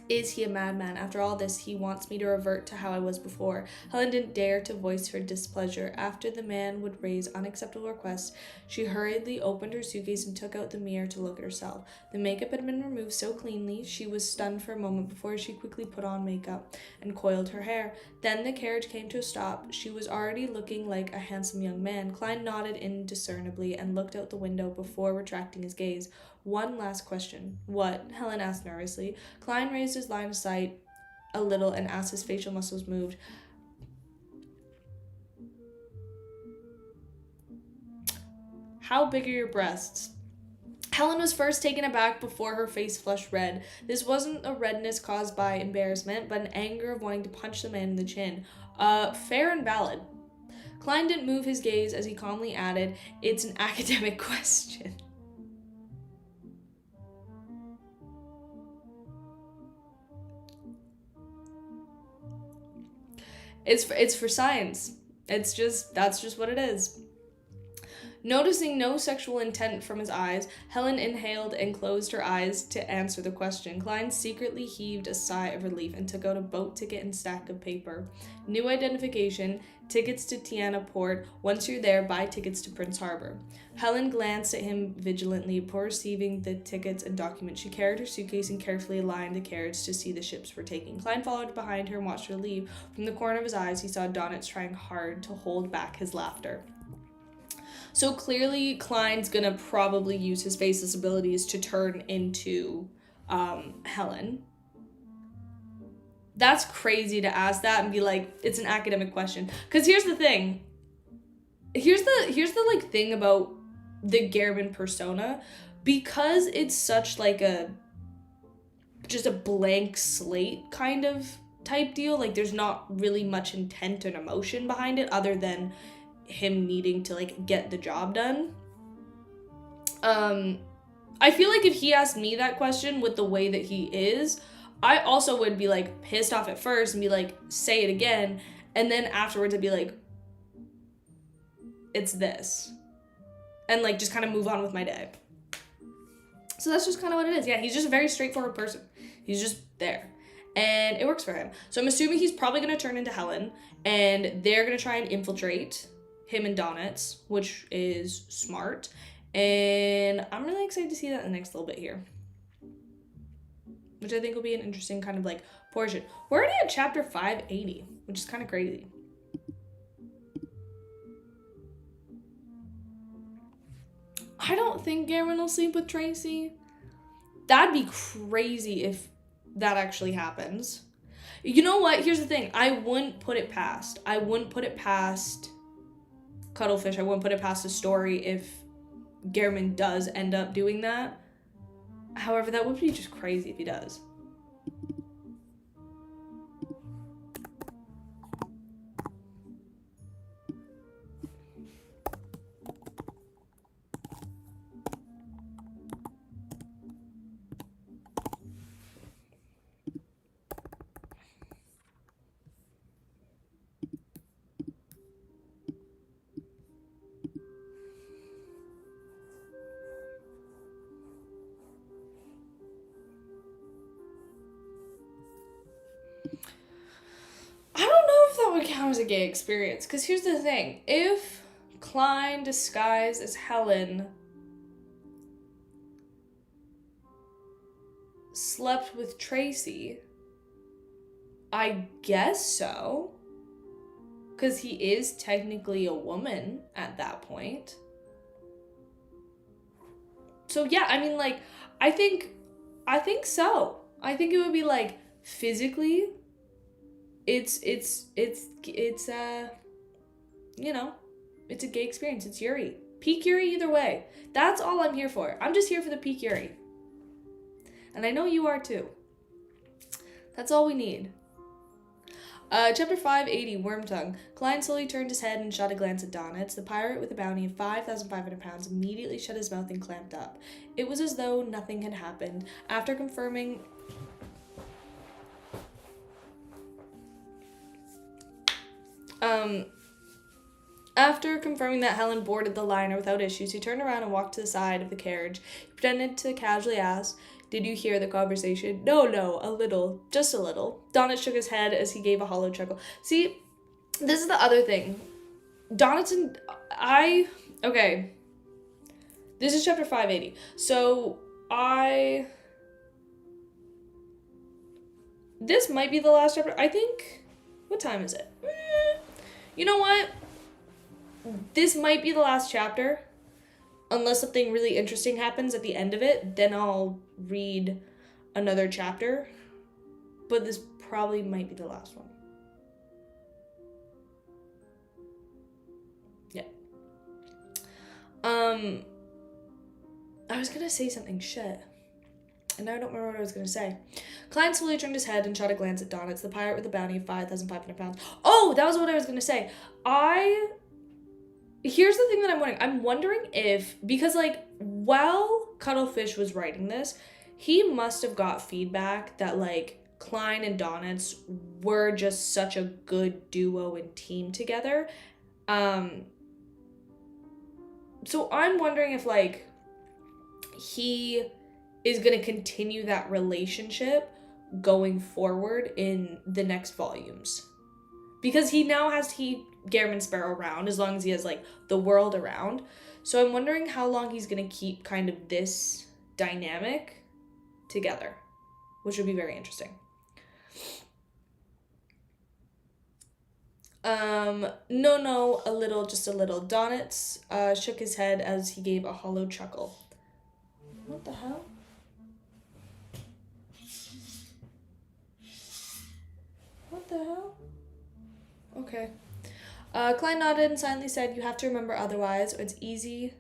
Speaker 1: Is he a madman? After all this, he wants me to revert to how I was before. Helen didn't dare to voice her displeasure. After the man would raise unacceptable requests, she hurriedly opened her suitcase and took out the mirror to look at herself. The makeup had been removed so cleanly, she was stunned for a moment before she quickly put on makeup and coiled her hair. Then the carriage came to a stop. She was already looking like a handsome young man. Klein nodded indiscernibly and looked out the window before retracting his gaze. "One last question." "What?" Helen asked nervously. Klein raised his line of sight a little and as his facial muscles moved, "How big are your breasts?" Helen was first taken aback before her face flushed red. This wasn't a redness caused by embarrassment, but an anger of wanting to punch the man in the chin. Fair and valid." Klein didn't move his gaze as he calmly added, "It's an academic question." It's for science. That's just what it is. Noticing no sexual intent from his eyes, Helen inhaled and closed her eyes to answer the question. Klein secretly heaved a sigh of relief and took out a boat ticket and stack of paper. "New identification, tickets to Tiana Port. Once you're there, buy tickets to Prince Harbor." Helen glanced at him vigilantly. Before receiving the tickets and documents, she carried her suitcase and carefully aligned the carriage to see the ships were taking. Klein followed behind her and watched her leave. From the corner of his eyes, he saw Donitz trying hard to hold back his laughter. So clearly, Klein's gonna probably use his faceless abilities to turn into Helen. That's crazy to ask that and be like, it's an academic question. Because here's the thing. Here's the like thing about the Gehrman persona. Because it's such like just a blank slate kind of type deal. Like there's not really much intent and emotion behind it other than him needing to like get the job done. I feel like if he asked me that question with the way that he is, I also would be like pissed off at first and be like, say it again, and then afterwards I'd be like, it's this, and like just kind of move on with my day. So that's just kind of what it is. Yeah, he's just a very straightforward person. He's just there. And it works for him. So I'm assuming he's probably going to turn into Helen, and they're going to try and infiltrate him and Donitz, which is smart. And I'm really excited to see that in the next little bit here, which I think will be an interesting kind of like portion. We're already at chapter 580, which is kind of crazy. I don't think Gehrman will sleep with Tracy. That'd be crazy if that actually happens. You know what? Here's the thing. I wouldn't put it past Cuttlefish. I wouldn't put it past the story if Gehrman does end up doing that. However, that would be just crazy if he does. I don't know if that would count as a gay experience, because here's the thing. If Klein disguised as Helen slept with Tracy, I guess so, because he is technically a woman at that point. So yeah, I mean, like, I think I think so. I think it would be like physically it's you know, it's a gay experience. It's Yuri. Peak Yuri either way. That's all I'm here for. I'm just here for the peak Yuri. And I know you are too. That's all we need. Chapter 580, Wormtongue. Klein slowly turned his head and shot a glance at Donitz. The pirate with a bounty of 5,500 pounds immediately shut his mouth and clamped up. It was as though nothing had happened. After confirming that Helen boarded the liner without issues, he turned around and walked to the side of the carriage. He pretended to casually ask, "Did you hear the conversation?" No, a little. Just a little. Donitz shook his head as he gave a hollow chuckle. See, this is the other thing. Donitz and okay. This is chapter 580. So, this might be the last chapter. I think, what time is it? You know what? This might be the last chapter. Unless something really interesting happens at the end of it, then I'll read another chapter. But this probably might be the last one. Yeah. I was gonna say something, shit. And now I don't remember what I was gonna say. Klein slowly turned his head and shot a glance at Donitz, the pirate with a bounty of 5,500 pounds. Oh, that was what I was gonna say. Here's the thing that I'm wondering. I'm wondering if, because like, while Cuttlefish was writing this, he must have got feedback that like Klein and Donitz were just such a good duo and team together. So I'm wondering if like he is going to continue that relationship going forward in the next volumes. Because he now has Garamond Sparrow around, as long as he has like the world around. So I'm wondering how long he's going to keep kind of this dynamic together, which would be very interesting. No, just a little. Donitz shook his head as he gave a hollow chuckle. What the hell? What the hell? Okay. Klein nodded and silently said, "You have to remember otherwise, or it's easy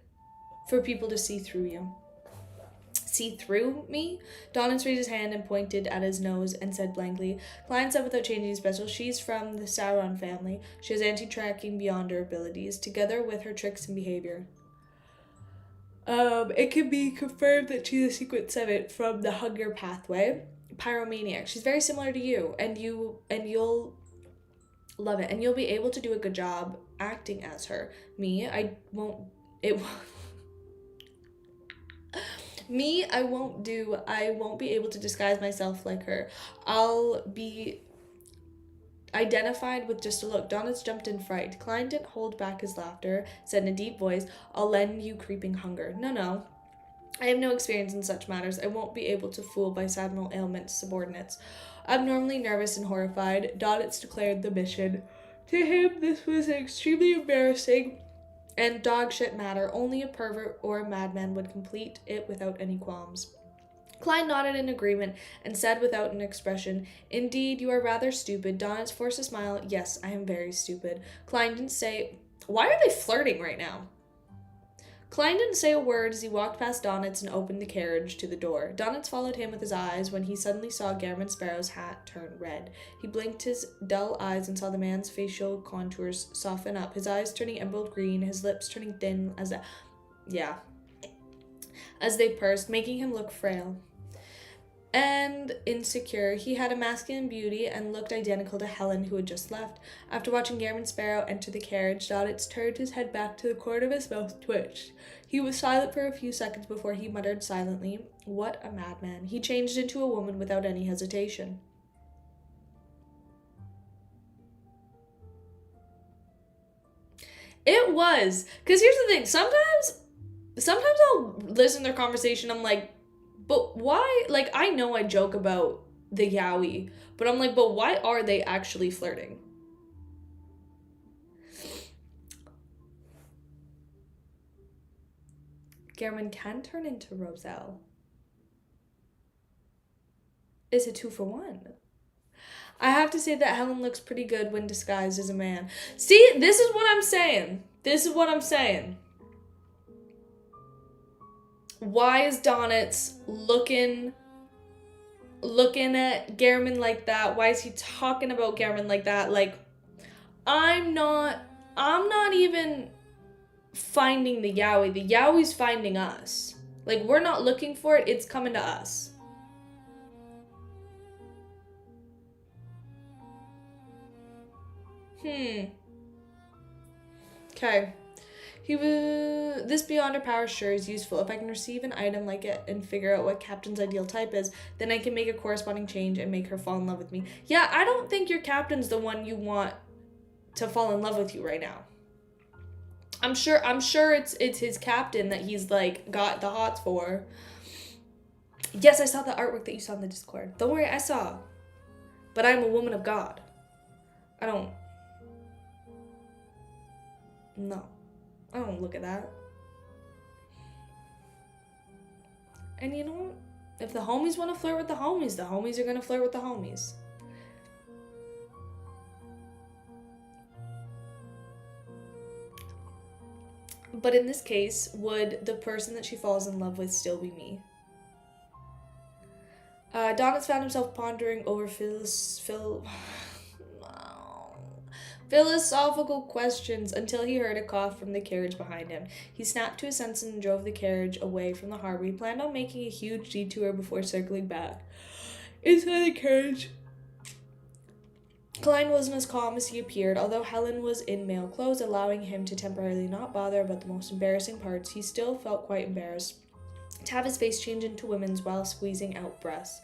Speaker 1: for people to see through you." "See through me?" Donitz raised his hand and pointed at his nose and said blankly. Klein said without changing his special, "She's from the Sauron family. She has anti-tracking beyond her abilities, together with her tricks and behavior. It can be confirmed that she's a Secret 7 from the Hunger Pathway. Pyromaniac. She's very similar to you, and you'll love it, and you'll be able to do a good job acting as her. I won't be able to disguise myself like her. I'll be identified with just a look." Donitz jumped in fright. Klein didn't hold back his laughter, said in a deep voice, "I'll lend you creeping hunger." No. I have no experience in such matters. I won't be able to fool by seminal ailments subordinates. Abnormally nervous and horrified, Donitz declared the mission. To him, this was an extremely embarrassing and dog-shit matter. Only a pervert or a madman would complete it without any qualms. Klein nodded in agreement and said without an expression, "Indeed, you are rather stupid." Donitz forced a smile. "Yes, I am very stupid." Klein didn't say... Why are they flirting right now? Klein didn't say a word as he walked past Donitz and opened the carriage to the door. Donitz followed him with his eyes when he suddenly saw Garamond Sparrow's hat turn red. He blinked his dull eyes and saw the man's facial contours soften up, his eyes turning emerald green, his lips turning thin as they pursed, making him look frail and insecure. He had a masculine beauty and looked identical to Helen, who had just left. After watching Garamond Sparrow enter the carriage, Donitz turned his head back to the corner of his mouth twitched. He was silent for a few seconds before he muttered silently, "What a madman." He changed into a woman without any hesitation. It was. Because here's the thing. Sometimes I'll listen to their conversation, I'm like, but why? Like, I know I joke about the yaoi, but I'm like, but why are they actually flirting? Garamond can turn into Roselle. It's a 2-for-1. I have to say that Helen looks pretty good when disguised as a man. See, this is what I'm saying. This is what I'm saying. Why is Donitz looking at Gehrman like that? Why is he talking about Gehrman like that? Like, I'm not even finding the Yowie. The Yowie's finding us. Like, we're not looking for it, it's coming to us. Okay. This beyond our power sure is useful. If I can receive an item like it and figure out what Captain's ideal type is, then I can make a corresponding change and make her fall in love with me. Yeah, I don't think your Captain's the one you want to fall in love with you right now. I'm sure it's his Captain that he's like got the hots for. Yes, I saw the artwork that you saw in the Discord. Don't worry, I saw. But I'm a woman of God. I don't look at that. And you know what? If the homies want to flirt with the homies are going to flirt with the homies. But in this case, would the person that she falls in love with still be me? Donitz found himself pondering over philosophical questions until he heard a cough from the carriage behind him. He snapped to his senses and drove the carriage away from the harbor. He planned on making a huge detour before circling back. Inside the carriage, Klein wasn't as calm as he appeared, although Helen was in male clothes, allowing him to temporarily not bother about the most embarrassing parts. He still felt quite embarrassed to have his face change into women's while squeezing out breasts.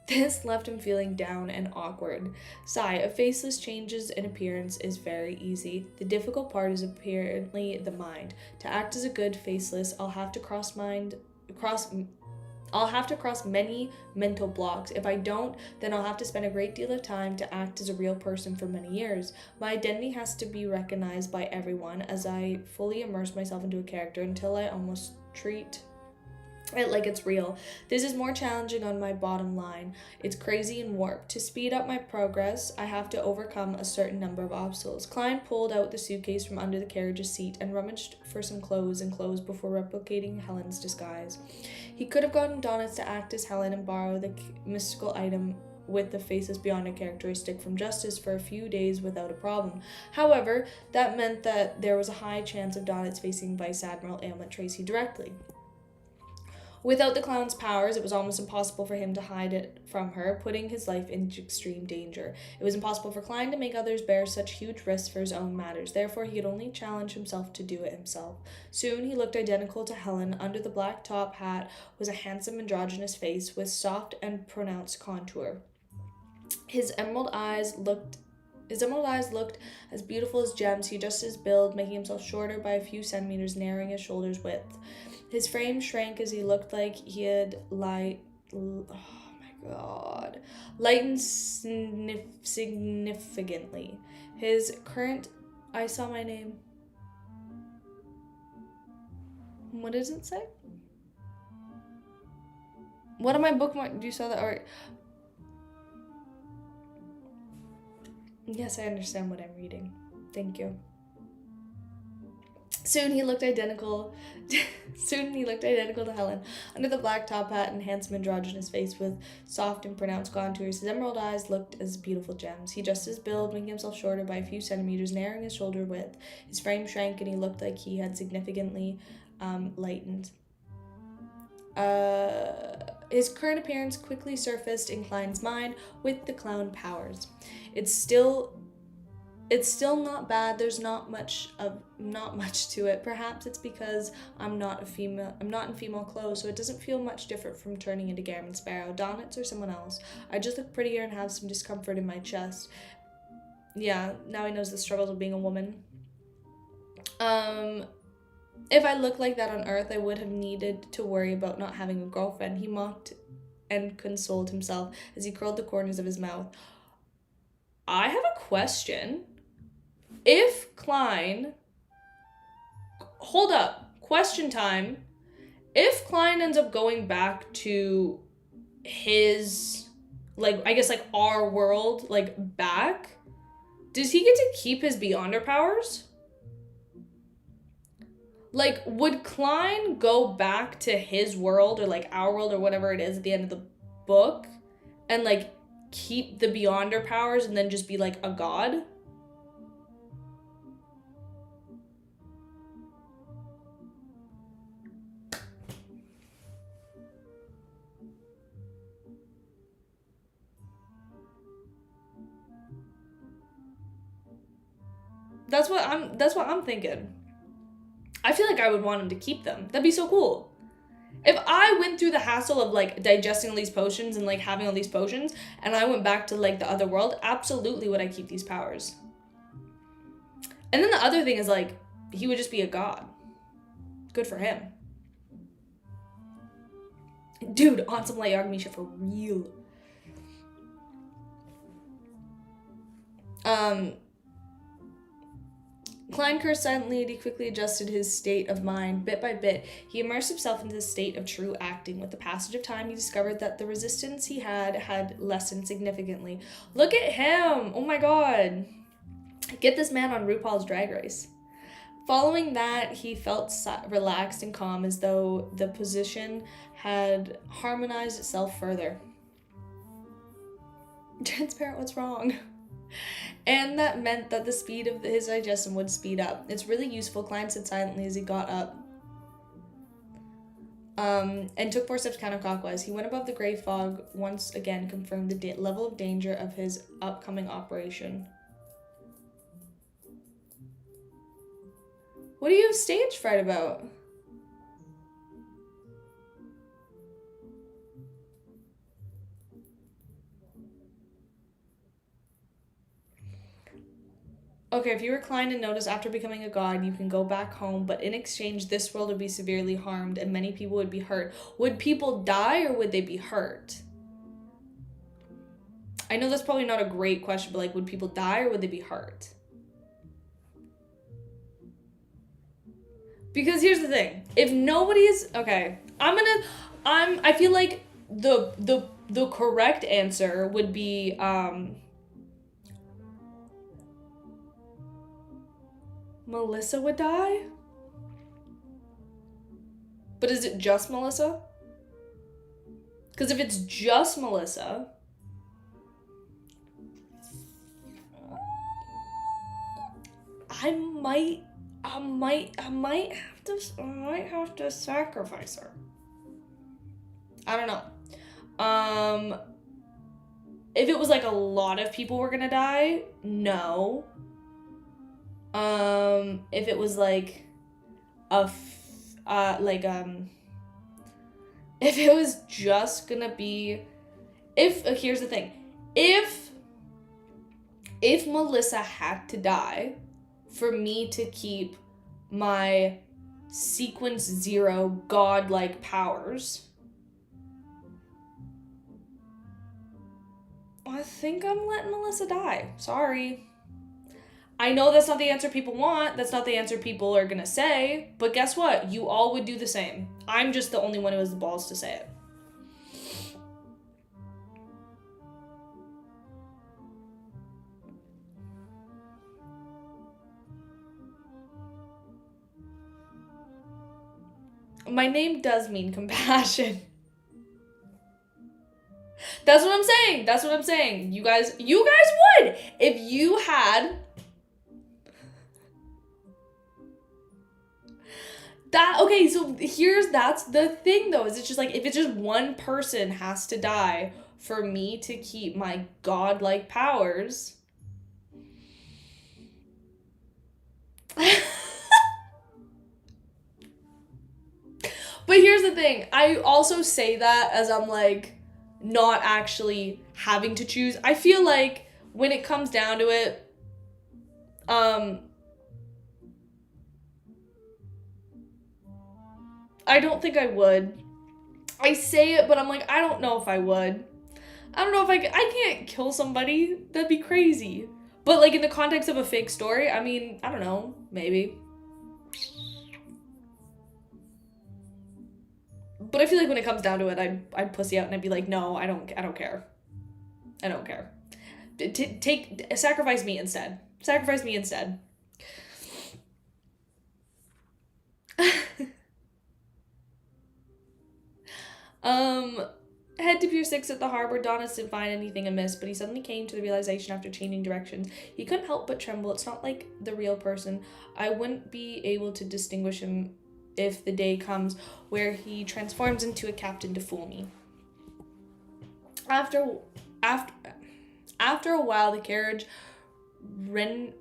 Speaker 1: This left him feeling down and awkward. Sigh, a faceless changes in appearance is very easy. The difficult part is apparently the mind. To act as a good faceless, I'll have to cross many mental blocks. If I don't, then I'll have to spend a great deal of time to act as a real person for many years. My identity has to be recognized by everyone as I fully immerse myself into a character until I almost treat it like it's real. This is more challenging on my bottom line. It's crazy and warped. To speed up my progress, I have to overcome a certain number of obstacles. Klein pulled out the suitcase from under the carriage's seat and rummaged for some clothes before replicating Helen's disguise. He could have gotten Donitz to act as Helen and borrow the mystical item with the faceless beyond a characteristic from Justice for a few days without a problem. However, that meant that there was a high chance of Donitz facing Vice Admiral Ailment Tracy directly. Without the clown's powers, it was almost impossible for him to hide it from her, putting his life in extreme danger. It was impossible for Klein to make others bear such huge risks for his own matters. Therefore, he could only challenge himself to do it himself. Soon, he looked identical to Helen. Under the black top hat was a handsome androgynous face with soft and pronounced contour. His emerald eyes looked as beautiful as gems. He adjusted his build, making himself shorter by a few centimeters, narrowing his shoulders' width. His frame shrank as he looked like he had lightened significantly. I saw my name. What does it say? What am I bookmarked? You saw that art? Yes, I understand what I'm reading. Thank you. Soon he looked identical to Helen. Under the black top hat and handsome androgynous face with soft and pronounced contours, his emerald eyes looked as beautiful gems. He adjusted his build, making himself shorter by a few centimeters, narrowing his shoulder width. His frame shrank and he looked like he had significantly lightened. His current appearance quickly surfaced in Klein's mind with the clown powers. It's still not bad. There's not much to it. Perhaps it's because I'm not in female clothes, so it doesn't feel much different from turning into Gammon Sparrow, Donitz, or someone else. I just look prettier and have some discomfort in my chest. Yeah, now he knows the struggles of being a woman. If I looked like that on Earth, I would have needed to worry about not having a girlfriend. He mocked and consoled himself as he curled the corners of his mouth. I have a question. If Klein... Hold up. Question time. If Klein ends up going back to his like, I guess, like, our world, like, back, does he get to keep his Beyonder powers? Like, would Klein go back to his world, or, like, our world, or whatever it is at the end of the book, and, like, keep the Beyonder powers and then just be, like, a god? That's what I'm thinking. I feel like I would want him to keep them. That'd be so cool. If I went through the hassle of, like, digesting all these potions and, like, having all these potions, and I went back to, like, the other world, absolutely would I keep these powers. And then the other thing is, like, he would just be a god. Good for him. Dude, on some Light Yagami shit for real. Klein cursed silently, and he quickly adjusted his state of mind. Bit by bit, he immersed himself into the state of true acting. With the passage of time, he discovered that the resistance he had lessened significantly. Look at him! Oh my god. Get this man on RuPaul's Drag Race. Following that, he felt relaxed and calm, as though the position had harmonized itself further. Transparent, what's wrong? And that meant that the speed of his digestion would speed up. It's really useful, Klein said silently as he got up. And took 4 steps counterclockwise. He went above the gray fog, once again confirmed the level of danger of his upcoming operation. What do you have stage fright about? Okay, if you recline and notice after becoming a god, you can go back home, but in exchange, this world would be severely harmed and many people would be hurt. Would people die or would they be hurt? I know that's probably not a great question, but, like, would people die or would they be hurt? Because here's the thing. If nobody's... Okay, I feel like the correct answer would be, Melissa would die? But is it just Melissa? Because if it's just Melissa... I might have to sacrifice her. I don't know. If it was, like, a lot of people were gonna die, no. If it was, like, if it was just gonna be, here's the thing, if Melissa had to die for me to keep my sequence 0 godlike powers, I think I'm letting Melissa die. Sorry. I know that's not the answer people want. That's not the answer people are gonna say. But guess what? You all would do the same. I'm just the only one who has the balls to say it. My name does mean compassion. That's what I'm saying. That's what I'm saying. You guys would. If you had that, okay, so that's the thing though, is it's just like, if it's just one person has to die for me to keep my godlike powers. But here's the thing, I also say that as I'm, like, not actually having to choose. I feel like when it comes down to it, I don't think I would. I say it, but I'm like, I don't know if I would. I don't know if I can't kill somebody. That'd be crazy. But, like, in the context of a fake story, I mean, I don't know, maybe. But I feel like when it comes down to it, I'd pussy out and I'd be like, no, I don't care. I don't care. Sacrifice me instead. Sacrifice me instead. um, Head to Pier 6 at the harbor. Donis didn't find anything amiss, but he suddenly came to the realization after changing directions. He couldn't help but tremble. It's not like the real person. I wouldn't be able to distinguish him if the day comes where he transforms into a captain to fool me. After a while, the carriage rented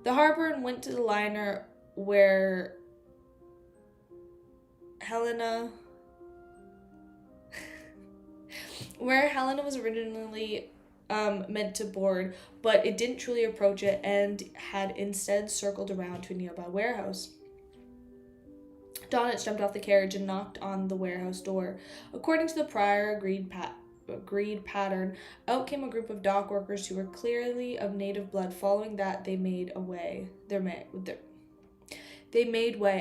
Speaker 1: the harbor and went to the liner where Helena was originally meant to board, but it didn't truly approach it and had instead circled around to a nearby warehouse. Donis jumped off the carriage and knocked on the warehouse door. According to the prior agreed pattern, out came a group of dock workers who were clearly of native blood. Following that, they made way.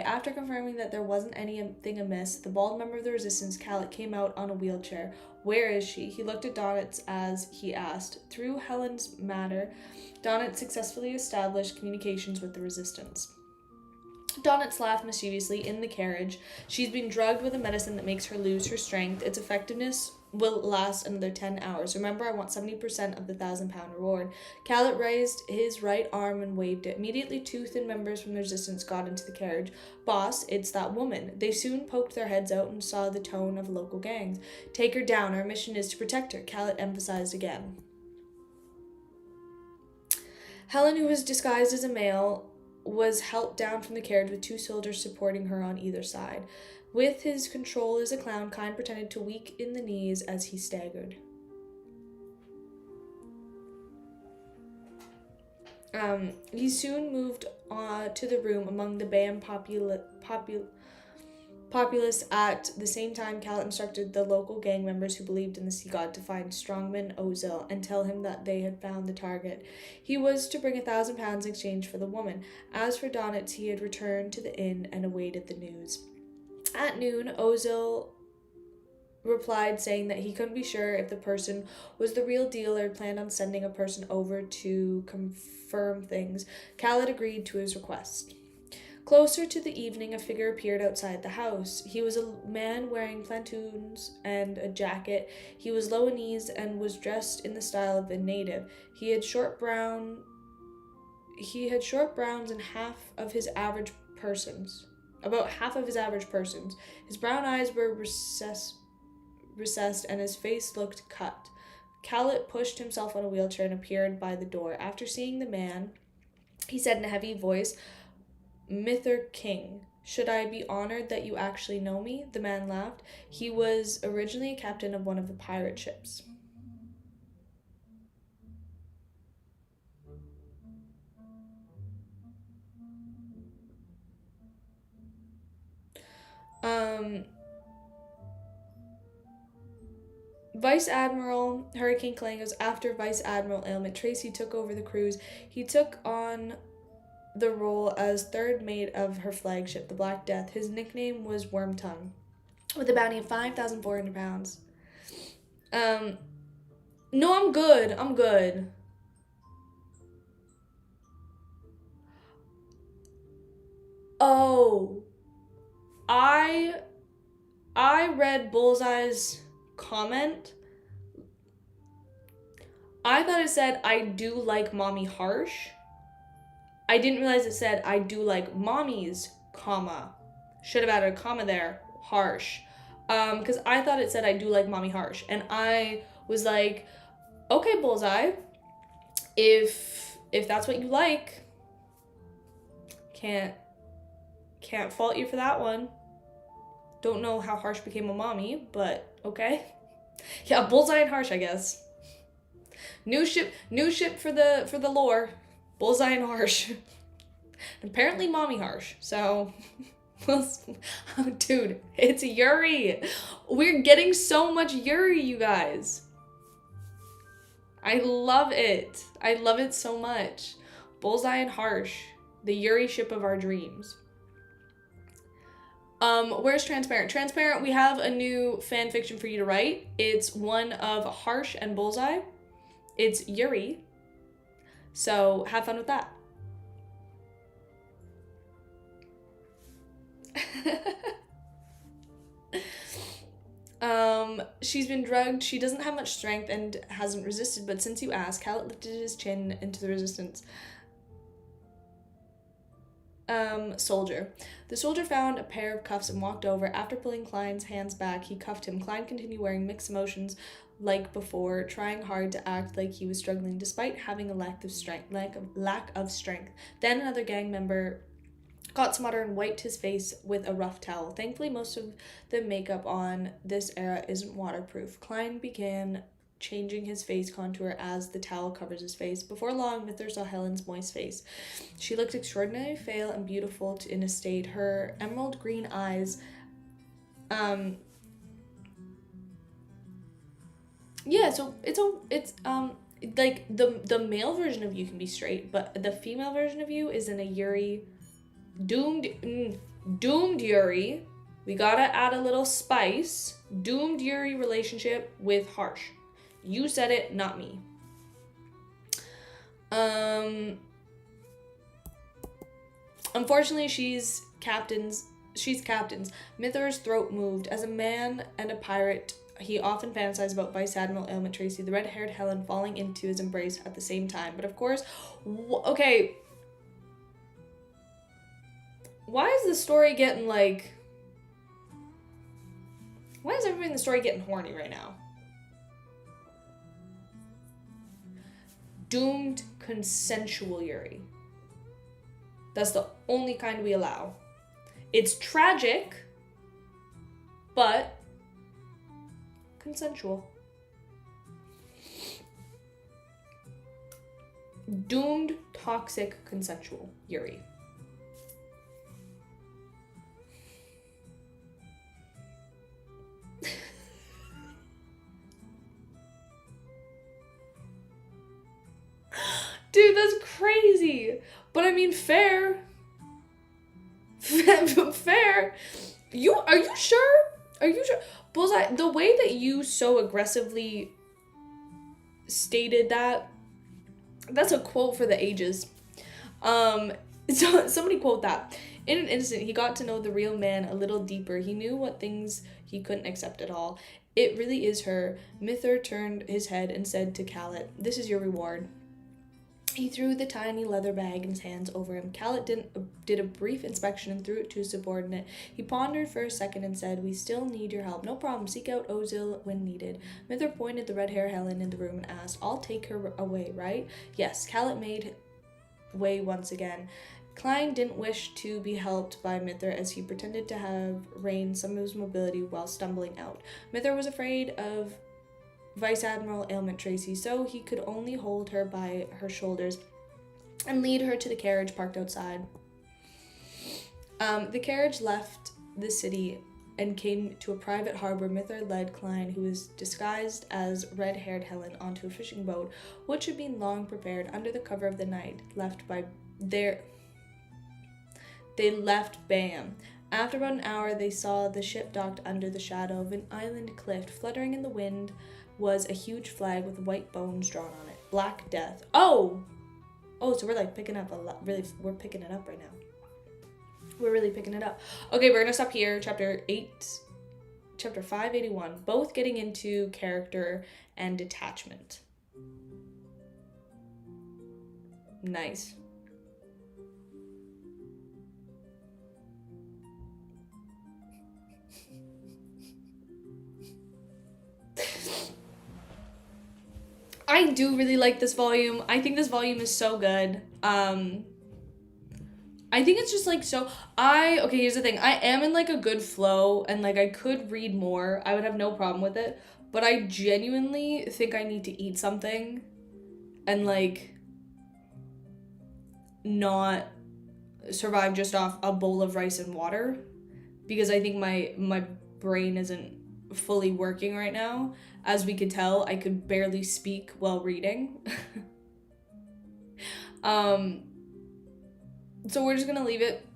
Speaker 1: After confirming that there wasn't anything amiss, the bald member of the resistance, Khaled, came out on a wheelchair. Where is she? He looked at Donis as he asked. Through Helen's matter, Donis successfully established communications with the resistance. Donis laughed mischievously in the carriage. She's been drugged with a medicine that makes her lose her strength. Its effectiveness will last another 10 hours. Remember, I want 70% of the 1,000-pound reward. Khaled raised his right arm and waved it. Immediately, 2 thin members from the resistance got into the carriage. Boss, it's that woman. They soon poked their heads out and saw the tone of local gangs. Take her down. Our mission is to protect her, Khaled emphasized again. Helen, who was disguised as a male, was helped down from the carriage with 2 soldiers supporting her on either side. With his control as a clown, Kine pretended to weak in the knees as he staggered. He soon moved to the room among the Bayam populace. At the same time, Khaled instructed the local gang members who believed in the sea god to find strongman Ozil and tell him that they had found the target. He was to bring 1,000 pounds in exchange for the woman. As for Donis, he had returned to the inn and awaited the news. At noon, Ozil replied saying that he couldn't be sure if the person was the real deal or planned on sending a person over to confirm things. Khaled agreed to his request. Closer to the evening, a figure appeared outside the house. He was a man wearing plantoons and a jacket. He was Lowanese and was dressed in the style of the native. He had short browns and half of his average persons. About half of his average persons. His brown eyes were recessed and his face looked cut. Khaled pushed himself on a wheelchair and appeared by the door. After seeing the man, he said in a heavy voice, Mr. King, should I be honored that you actually know me? The man laughed. He was originally a captain of one of the pirate ships. Vice Admiral Hurricane Clang goes after Vice Admiral Ailment. Tracy took over the cruise. He took on the role as third mate of her flagship, the Black Death. His nickname was Wormtongue, with a bounty of 5,400 pounds. No, I'm good. Oh, I read Bullseye's comment. I thought it said, I do like mommy harsh. I didn't realize it said, I do like mommies, comma. Should have added a comma there, harsh. Because I thought it said, I do like mommy harsh. And I was like, okay, Bullseye, if that's what you like, can't fault you for that one. Don't know how Harsh became a mommy, but okay. Yeah, Bullseye and Harsh, I guess. New ship for the lore. Bullseye and Harsh. Apparently mommy Harsh. So oh, dude, it's Yuri. We're getting so much Yuri, you guys. I love it. I love it so much. Bullseye and Harsh, the Yuri ship of our dreams. Where's Transparent? Transparent, we have a new fan fiction for you to write. It's one of Harsh and Bullseye. It's Yuri. So have fun with that. She's been drugged. She doesn't have much strength and hasn't resisted, but since you asked, Khaled lifted his chin into the resistance. Soldier. The soldier found a pair of cuffs and walked over. After pulling Klein's hands back, he cuffed him. Klein continued wearing mixed emotions like before, trying hard to act like he was struggling despite having a lack of strength. Then another gang member got smarter and wiped his face with a rough towel. Thankfully, most of the makeup on this era isn't waterproof. Klein began changing his face contour as the towel covers his face. Before long, Mither saw Helen's moist face. She looked extraordinarily pale and beautiful in a state. Her emerald green eyes, yeah, so it's like the male version of you can be straight, but the female version of you is in a Yuri, doomed Yuri. We gotta add a little spice. Doomed Yuri relationship with Harsh. You said it, not me. Unfortunately, she's captain's. Mither's throat moved. As a man and a pirate, he often fantasized about Vice Admiral Ailment Tracy, the red-haired Helen, falling into his embrace at the same time. But of course, okay. Why is the story getting like... Why is everybody in the story getting horny right now? Doomed consensual Yuri. That's the only kind we allow. It's tragic, but consensual. Doomed, toxic, consensual Yuri. Dude, that's crazy. But I mean, fair. Fair. Are you sure? Are you sure? Bullseye, the way that you so aggressively stated that's a quote for the ages. So somebody quote that. In an instant, he got to know the real man a little deeper. He knew what things he couldn't accept at all. It really is her. Mither turned his head and said to Khaled, "This is your reward." He threw the tiny leather bag in his hands over him. Khaled did a brief inspection and threw it to his subordinate. He pondered for a second and said, "We still need your help. No problem. Seek out Ozil when needed." Mither pointed the red-haired Helen in the room and asked, "I'll take her away, right?" Yes. Khaled made way once again. Klein didn't wish to be helped by Mither as he pretended to have regained some of his mobility while stumbling out. Mither was afraid of Vice Admiral Ailment Tracy, so he could only hold her by her shoulders and lead her to the carriage parked outside. The carriage left the city and came to a private harbor. Mither led Klein, who was disguised as red-haired Helen, onto a fishing boat, which had been long prepared under the cover of the night. They left Bam. After about an hour, they saw the ship docked under the shadow of an island cliff. Fluttering in the wind was a huge flag with white bones drawn on it. Black Death. Oh, so we're like picking up a lot. Really, we're picking it up right now. We're really picking it up. Okay, we're gonna stop here. Chapter 581. Both getting into character and detachment. Nice. I do really like this volume. I think this volume is so good. I think it's just like okay, here's the thing. I am in like a good flow and like I could read more. I would have no problem with it. But I genuinely think I need to eat something and like not survive just off a bowl of rice and water because I think my brain isn't fully working right now. As we could tell, I could barely speak while reading. So we're just gonna leave it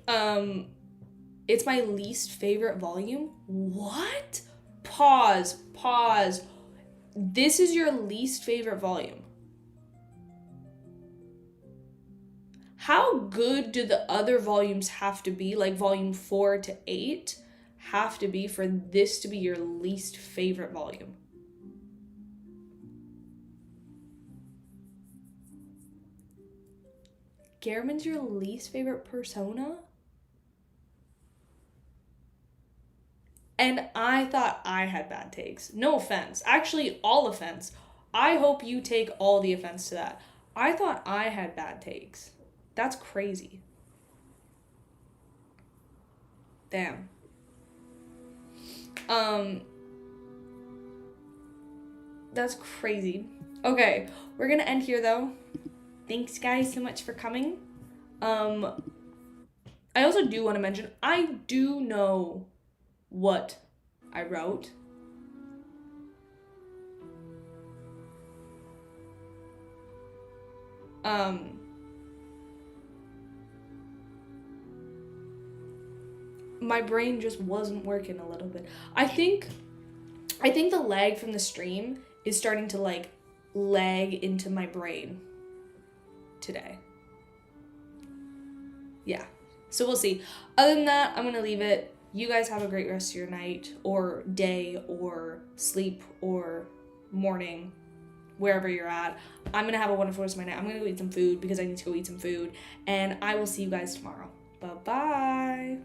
Speaker 1: It's my least favorite volume. What? Pause. This is your least favorite volume. How good do the other volumes have to be, like volume 4 to 8, have to be for this to be your least favorite volume? Garamond's your least favorite persona? And I thought I had bad takes. No offense. Actually, all offense. I hope you take all the offense to that. I thought I had bad takes. That's crazy. Damn. That's crazy. Okay, we're gonna end here though. Thanks guys so much for coming. I also do want to mention, I do know what I wrote. My brain just wasn't working a little bit. I think the lag from the stream is starting to like lag into my brain today. Yeah. So we'll see. Other than that, I'm going to leave it. You guys have a great rest of your night or day or sleep or morning, wherever you're at. I'm going to have a wonderful rest of my night. I'm going to go eat some food because I need to go eat some food. And I will see you guys tomorrow. Bye-bye.